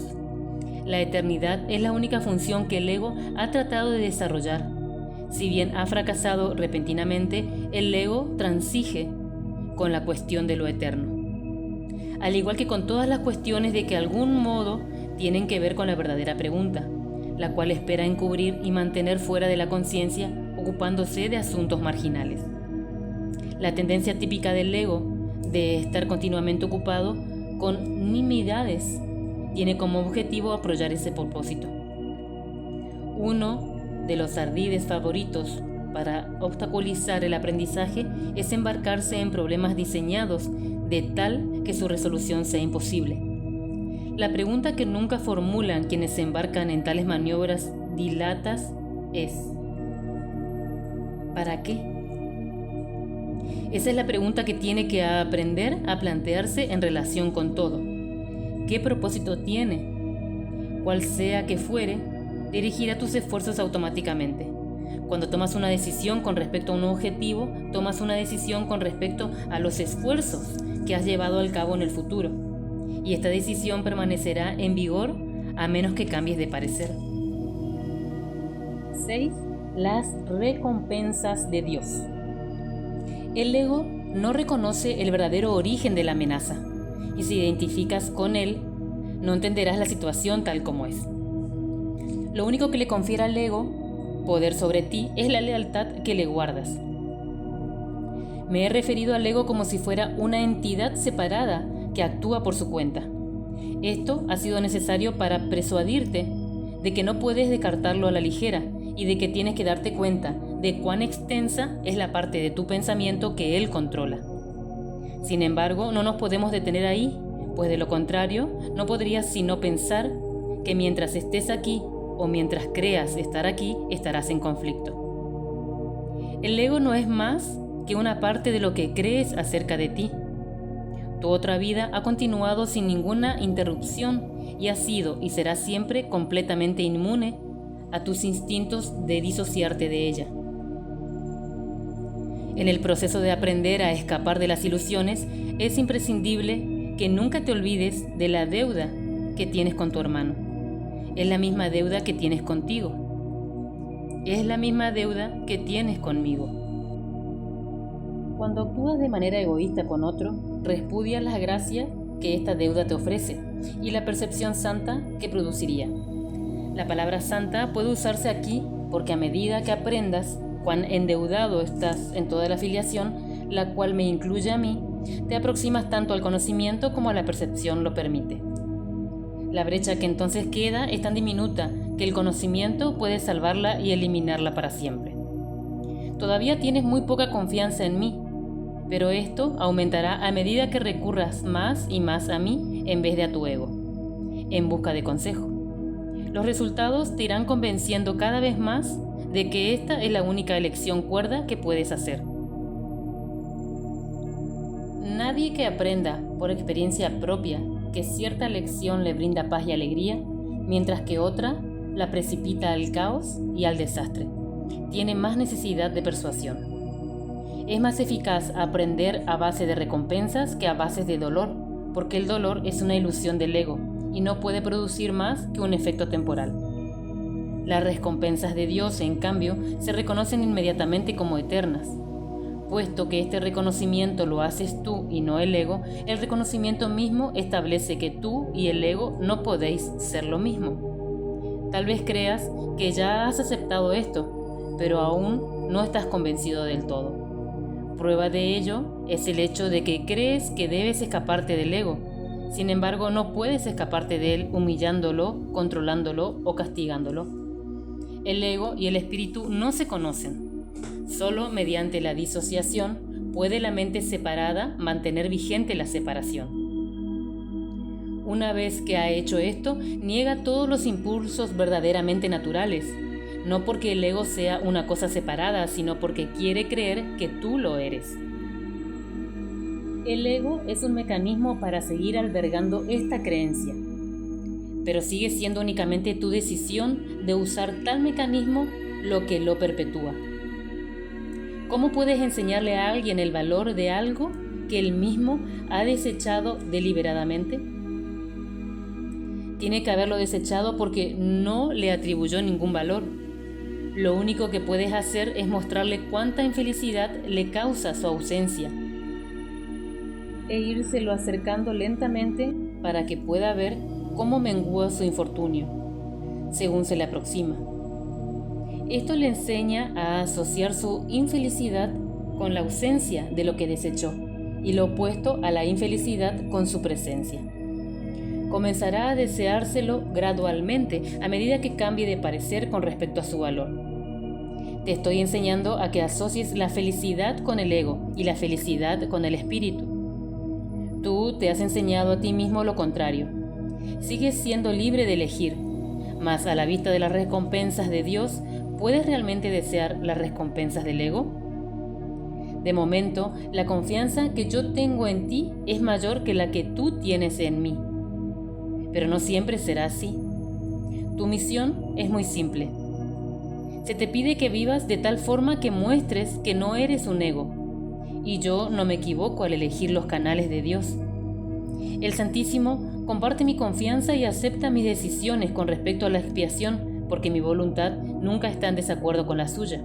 La eternidad es la única función que el ego ha tratado de desarrollar. Si bien ha fracasado repentinamente, el ego transige con la cuestión de lo eterno. Al igual que con todas las cuestiones de que algún modo tienen que ver con la verdadera pregunta, la cual espera encubrir y mantener fuera de la conciencia, ocupándose de asuntos marginales. La tendencia típica del ego de estar continuamente ocupado con nimiedades tiene como objetivo apoyar ese propósito. Uno de los ardides favoritos para obstaculizar el aprendizaje es embarcarse en problemas diseñados de tal que su resolución sea imposible. La pregunta que nunca formulan quienes se embarcan en tales maniobras dilatas es: ¿para qué? Esa es la pregunta que tiene que aprender a plantearse en relación con todo. ¿Qué propósito tiene? Cual sea que fuere, dirigirá tus esfuerzos automáticamente. Cuando tomas una decisión con respecto a un objetivo, tomas una decisión con respecto a los esfuerzos que has llevado al cabo en el futuro. Y esta decisión permanecerá en vigor a menos que cambies de parecer. 6. Las recompensas de Dios. El ego no reconoce el verdadero origen de la amenaza, y si identificas con él, no entenderás la situación tal como es. Lo único que le confiere al ego poder sobre ti es la lealtad que le guardas. Me he referido al ego como si fuera una entidad separada que actúa por su cuenta. Esto ha sido necesario para persuadirte de que no puedes descartarlo a la ligera y de que tienes que darte cuenta de cuán extensa es la parte de tu pensamiento que él controla. Sin embargo, no nos podemos detener ahí, pues de lo contrario, no podrías sino pensar que mientras estés aquí o mientras creas estar aquí, estarás en conflicto. El ego no es más que una parte de lo que crees acerca de ti. Tu otra vida ha continuado sin ninguna interrupción y has sido y serás siempre completamente inmune a tus instintos de disociarte de ella. En el proceso de aprender a escapar de las ilusiones, es imprescindible que nunca te olvides de la deuda que tienes con tu hermano. Es la misma deuda que tienes contigo. Es la misma deuda que tienes conmigo. Cuando actúas de manera egoísta con otro, repudias la gracia que esta deuda te ofrece y la percepción santa que produciría. La palabra santa puede usarse aquí porque a medida que aprendas cuán endeudado estás en toda la filiación, la cual me incluye a mí, te aproximas tanto al conocimiento como a la percepción lo permite. La brecha que entonces queda es tan diminuta que el conocimiento puede salvarla y eliminarla para siempre. Todavía tienes muy poca confianza en mí, pero esto aumentará a medida que recurras más y más a mí en vez de a tu ego, en busca de consejo. Los resultados te irán convenciendo cada vez más de que esta es la única elección cuerda que puedes hacer. Nadie que aprenda por experiencia propia que cierta lección le brinda paz y alegría, mientras que otra la precipita al caos y al desastre, tiene más necesidad de persuasión. Es más eficaz aprender a base de recompensas que a base de dolor, porque el dolor es una ilusión del ego y no puede producir más que un efecto temporal. Las recompensas de Dios, en cambio, se reconocen inmediatamente como eternas. Puesto que este reconocimiento lo haces tú y no el ego, el reconocimiento mismo establece que tú y el ego no podéis ser lo mismo. Tal vez creas que ya has aceptado esto, pero aún no estás convencido del todo. Prueba de ello es el hecho de que crees que debes escaparte del ego. Sin embargo, no puedes escaparte de él humillándolo, controlándolo o castigándolo. El ego y el espíritu no se conocen. Solo mediante la disociación puede la mente separada mantener vigente la separación. Una vez que ha hecho esto, niega todos los impulsos verdaderamente naturales, no porque el ego sea una cosa separada, sino porque quiere creer que tú lo eres. El ego es un mecanismo para seguir albergando esta creencia, pero sigue siendo únicamente tu decisión de usar tal mecanismo lo que lo perpetúa. ¿Cómo puedes enseñarle a alguien el valor de algo que él mismo ha desechado deliberadamente? Tiene que haberlo desechado porque no le atribuyó ningún valor. Lo único que puedes hacer es mostrarle cuánta infelicidad le causa su ausencia e írselo acercando lentamente para que pueda ver cómo mengua su infortunio, según se le aproxima. Esto le enseña a asociar su infelicidad con la ausencia de lo que desechó, y lo opuesto a la infelicidad con su presencia. Comenzará a deseárselo gradualmente a medida que cambie de parecer con respecto a su valor. Te estoy enseñando a que asocies la felicidad con el ego y la felicidad con el espíritu. Tú te has enseñado a ti mismo lo contrario. Sigues siendo libre de elegir, mas a la vista de las recompensas de Dios, ¿puedes realmente desear las recompensas del ego? De momento, la confianza que yo tengo en ti es mayor que la que tú tienes en mí. Pero no siempre será así. Tu misión es muy simple. Se te pide que vivas de tal forma que muestres que no eres un ego. Y yo no me equivoco al elegir los canales de Dios. El Santísimo comparte mi confianza y acepta mis decisiones con respecto a la expiación, porque mi voluntad nunca está en desacuerdo con la suya.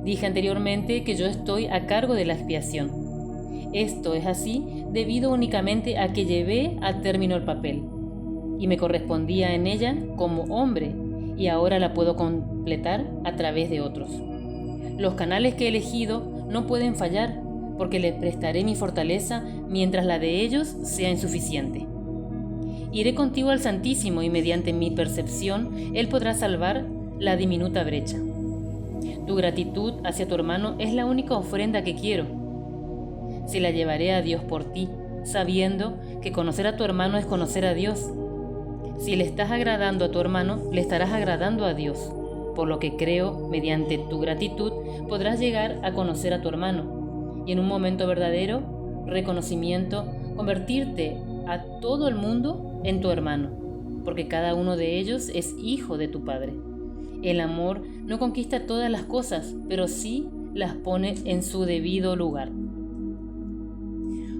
Dije anteriormente que yo estoy a cargo de la expiación. Esto es así debido únicamente a que llevé a término el papel, y me correspondía en ella como hombre, y ahora la puedo completar a través de otros. Los canales que he elegido no pueden fallar, porque les prestaré mi fortaleza mientras la de ellos sea insuficiente. Iré contigo al Santísimo y mediante mi percepción Él podrá salvar la diminuta brecha. Tu gratitud hacia tu hermano es la única ofrenda que quiero. Se la llevaré a Dios por ti, sabiendo que conocer a tu hermano es conocer a Dios. Si le estás agradando a tu hermano, le estarás agradando a Dios, por lo que creo, mediante tu gratitud, podrás llegar a conocer a tu hermano, y en un momento verdadero, reconocimiento, convertirte a todo el mundo en tu hermano, porque cada uno de ellos es hijo de tu Padre. El amor no conquista todas las cosas, pero sí las pone en su debido lugar.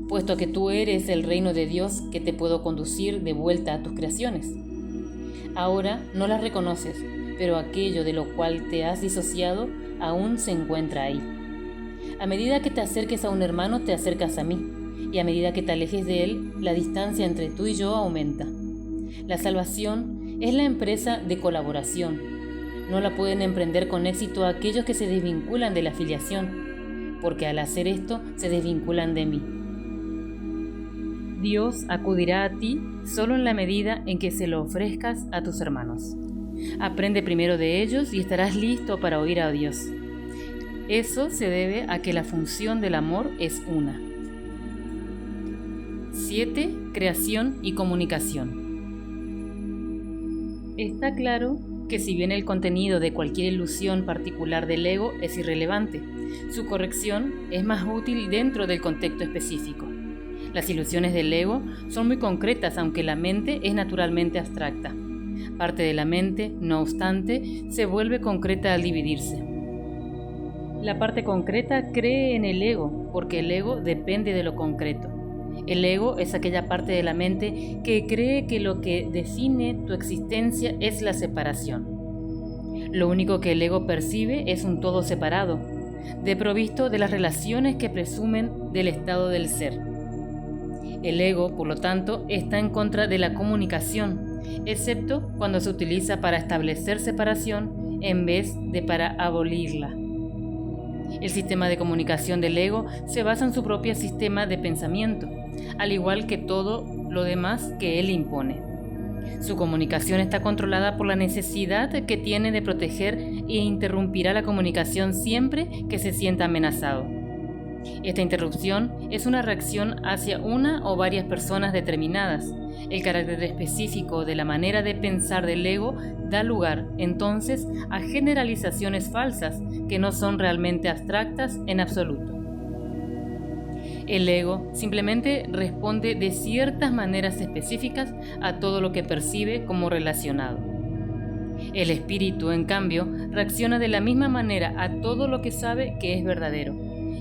Puesto que tú eres el reino de Dios que te puedo conducir de vuelta a tus creaciones. Ahora no las reconoces, pero aquello de lo cual te has disociado aún se encuentra ahí. A medida que te acerques a un hermano, te acercas a mí, y a medida que te alejes de él, la distancia entre tú y yo aumenta. La salvación es la empresa de colaboración. No la pueden emprender con éxito aquellos que se desvinculan de la filiación, porque al hacer esto se desvinculan de mí. Dios acudirá a ti solo en la medida en que se lo ofrezcas a tus hermanos. Aprende primero de ellos y estarás listo para oír a Dios. Eso se debe a que la función del amor es una. 7. Creación y comunicación. Está claro que si bien el contenido de cualquier ilusión particular del ego es irrelevante, su corrección es más útil dentro del contexto específico. Las ilusiones del ego son muy concretas, aunque la mente es naturalmente abstracta. Parte de la mente, no obstante, se vuelve concreta al dividirse. La parte concreta cree en el ego, porque el ego depende de lo concreto. El ego es aquella parte de la mente que cree que lo que define tu existencia es la separación. Lo único que el ego percibe es un todo separado, desprovisto de las relaciones que presumen del estado del ser. El ego, por lo tanto, está en contra de la comunicación, excepto cuando se utiliza para establecer separación en vez de para abolirla. El sistema de comunicación del ego se basa en su propio sistema de pensamiento, al igual que todo lo demás que él impone. Su comunicación está controlada por la necesidad que tiene de proteger e interrumpirá la comunicación siempre que se sienta amenazado. Esta interrupción es una reacción hacia una o varias personas determinadas. El carácter específico de la manera de pensar del ego da lugar, entonces, a generalizaciones falsas que no son realmente abstractas en absoluto. El ego simplemente responde de ciertas maneras específicas a todo lo que percibe como relacionado. El espíritu, en cambio, reacciona de la misma manera a todo lo que sabe que es verdadero,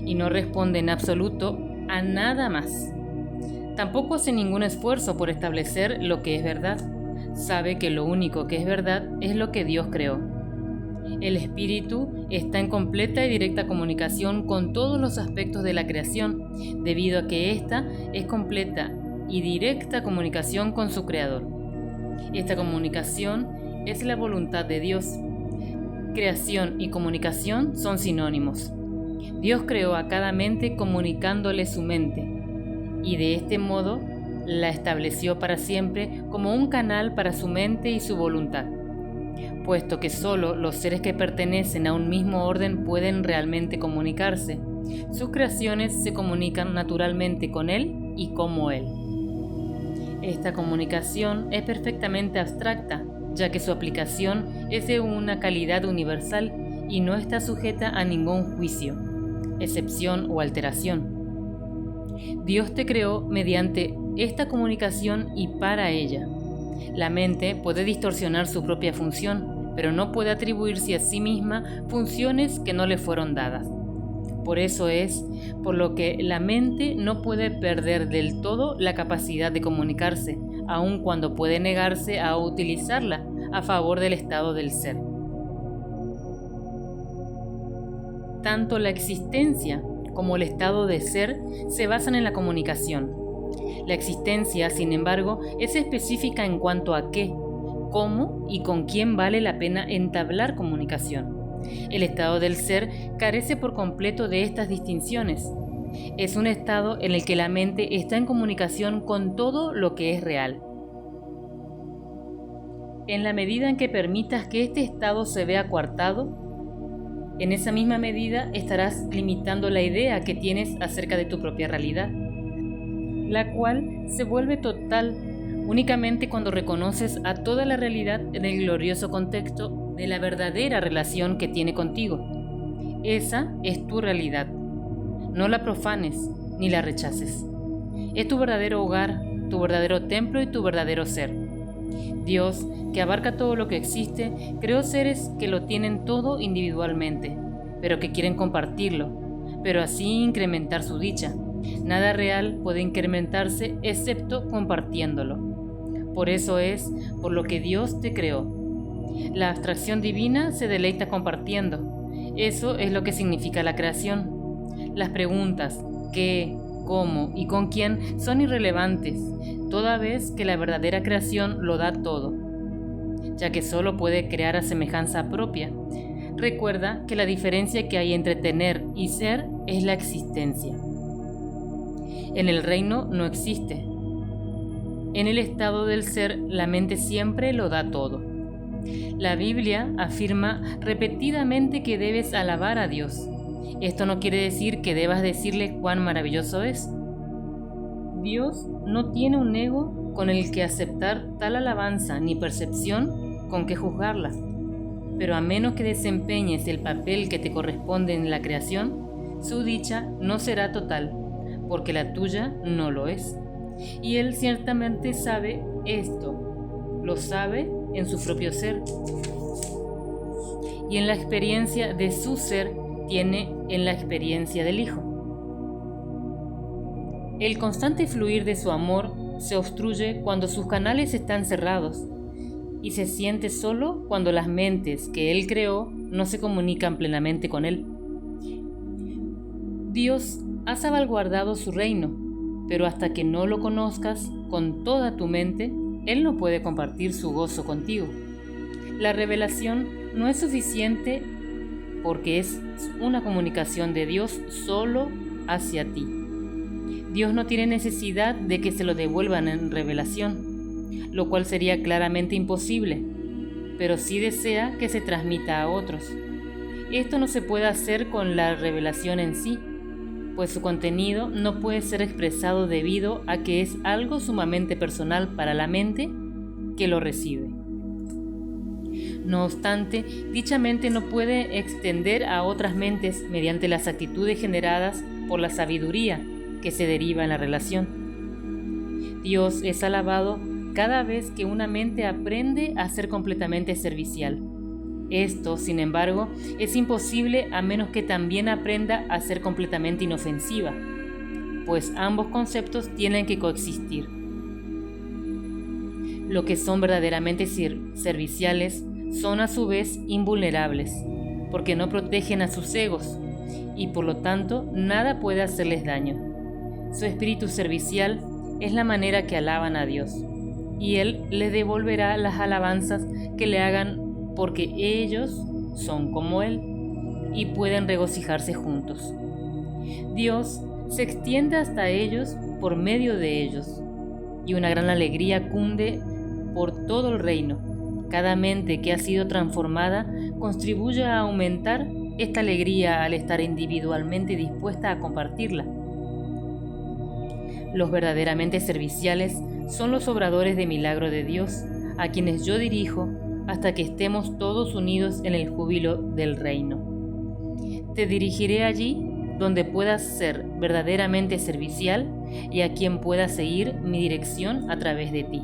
y no responde en absoluto a nada más. Tampoco hace ningún esfuerzo por establecer lo que es verdad. Sabe que lo único que es verdad es lo que Dios creó. El espíritu está en completa y directa comunicación con todos los aspectos de la creación, debido a que ésta es completa y directa comunicación con su creador. Esta comunicación es la voluntad de Dios. Creación y comunicación son sinónimos. Dios creó a cada mente comunicándole su mente, y de este modo la estableció para siempre como un canal para su mente y su voluntad, puesto que solo los seres que pertenecen a un mismo orden pueden realmente comunicarse. Sus creaciones se comunican naturalmente con Él y como Él. Esta comunicación es perfectamente abstracta, ya que su aplicación es de una calidad universal y no está sujeta a ningún juicio, excepción o alteración. Dios te creó mediante esta comunicación y para ella. La mente puede distorsionar su propia función, pero no puede atribuirse a sí misma funciones que no le fueron dadas. Por eso es por lo que la mente no puede perder del todo la capacidad de comunicarse, aun cuando puede negarse a utilizarla a favor del estado del ser. Tanto la existencia como el estado de ser se basan en la comunicación. La existencia, sin embargo, es específica en cuanto a qué, cómo y con quién vale la pena entablar comunicación. El estado del ser carece por completo de estas distinciones. Es un estado en el que la mente está en comunicación con todo lo que es real. En la medida en que permitas que este estado se vea coartado, en esa misma medida estarás limitando la idea que tienes acerca de tu propia realidad, la cual se vuelve total únicamente cuando reconoces a toda la realidad en el glorioso contexto de la verdadera relación que tiene contigo. Esa es tu realidad. No la profanes ni la rechaces. Es tu verdadero hogar, tu verdadero templo y tu verdadero ser. Dios, que abarca todo lo que existe, creó seres que lo tienen todo individualmente, pero que quieren compartirlo, pero así incrementar su dicha. Nada real puede incrementarse excepto compartiéndolo. Por eso es por lo que Dios te creó. La abstracción divina se deleita compartiendo. Eso es lo que significa la creación. Las preguntas ¿qué?, ¿cómo? y ¿con quién? son irrelevantes, toda vez que la verdadera creación lo da todo, ya que solo puede crear a semejanza propia. Recuerda que la diferencia que hay entre tener y ser es la existencia. En el reino no existe. En el estado del ser, la mente siempre lo da todo. La Biblia afirma repetidamente que debes alabar a Dios. Esto no quiere decir que debas decirle cuán maravilloso es. Dios no tiene un ego con el que aceptar tal alabanza ni percepción con que juzgarla. Pero a menos que desempeñes el papel que te corresponde en la creación, su dicha no será total, porque la tuya no lo es. Y Él ciertamente sabe esto, lo sabe en su propio ser. Y en la experiencia de su ser tiene en la experiencia del Hijo. El constante fluir de su amor se obstruye cuando sus canales están cerrados y se siente solo cuando las mentes que Él creó no se comunican plenamente con Él. Dios ha salvaguardado su reino, pero hasta que no lo conozcas con toda tu mente, Él no puede compartir su gozo contigo. La revelación no es suficiente porque es una comunicación de Dios solo hacia ti. Dios no tiene necesidad de que se lo devuelvan en revelación, lo cual sería claramente imposible, pero sí desea que se transmita a otros. Esto no se puede hacer con la revelación en sí, pues su contenido no puede ser expresado debido a que es algo sumamente personal para la mente que lo recibe. No obstante, dicha mente no puede extender a otras mentes mediante las actitudes generadas por la sabiduría que se deriva en la relación. Dios es alabado cada vez que una mente aprende a ser completamente servicial. Esto, sin embargo, es imposible a menos que también aprenda a ser completamente inofensiva, pues ambos conceptos tienen que coexistir. Lo que son verdaderamente serviciales son a su vez invulnerables, porque no protegen a sus egos y por lo tanto nada puede hacerles daño. Su espíritu servicial es la manera que alaban a Dios, y Él les devolverá las alabanzas que le hagan porque ellos son como Él y pueden regocijarse juntos. Dios se extiende hasta ellos por medio de ellos, y una gran alegría cunde por todo el reino. Cada mente que ha sido transformada contribuye a aumentar esta alegría al estar individualmente dispuesta a compartirla. Los verdaderamente serviciales son los obradores de milagro de Dios, a quienes yo dirijo hasta que estemos todos unidos en el júbilo del reino. Te dirigiré allí donde puedas ser verdaderamente servicial y a quien pueda seguir mi dirección a través de ti.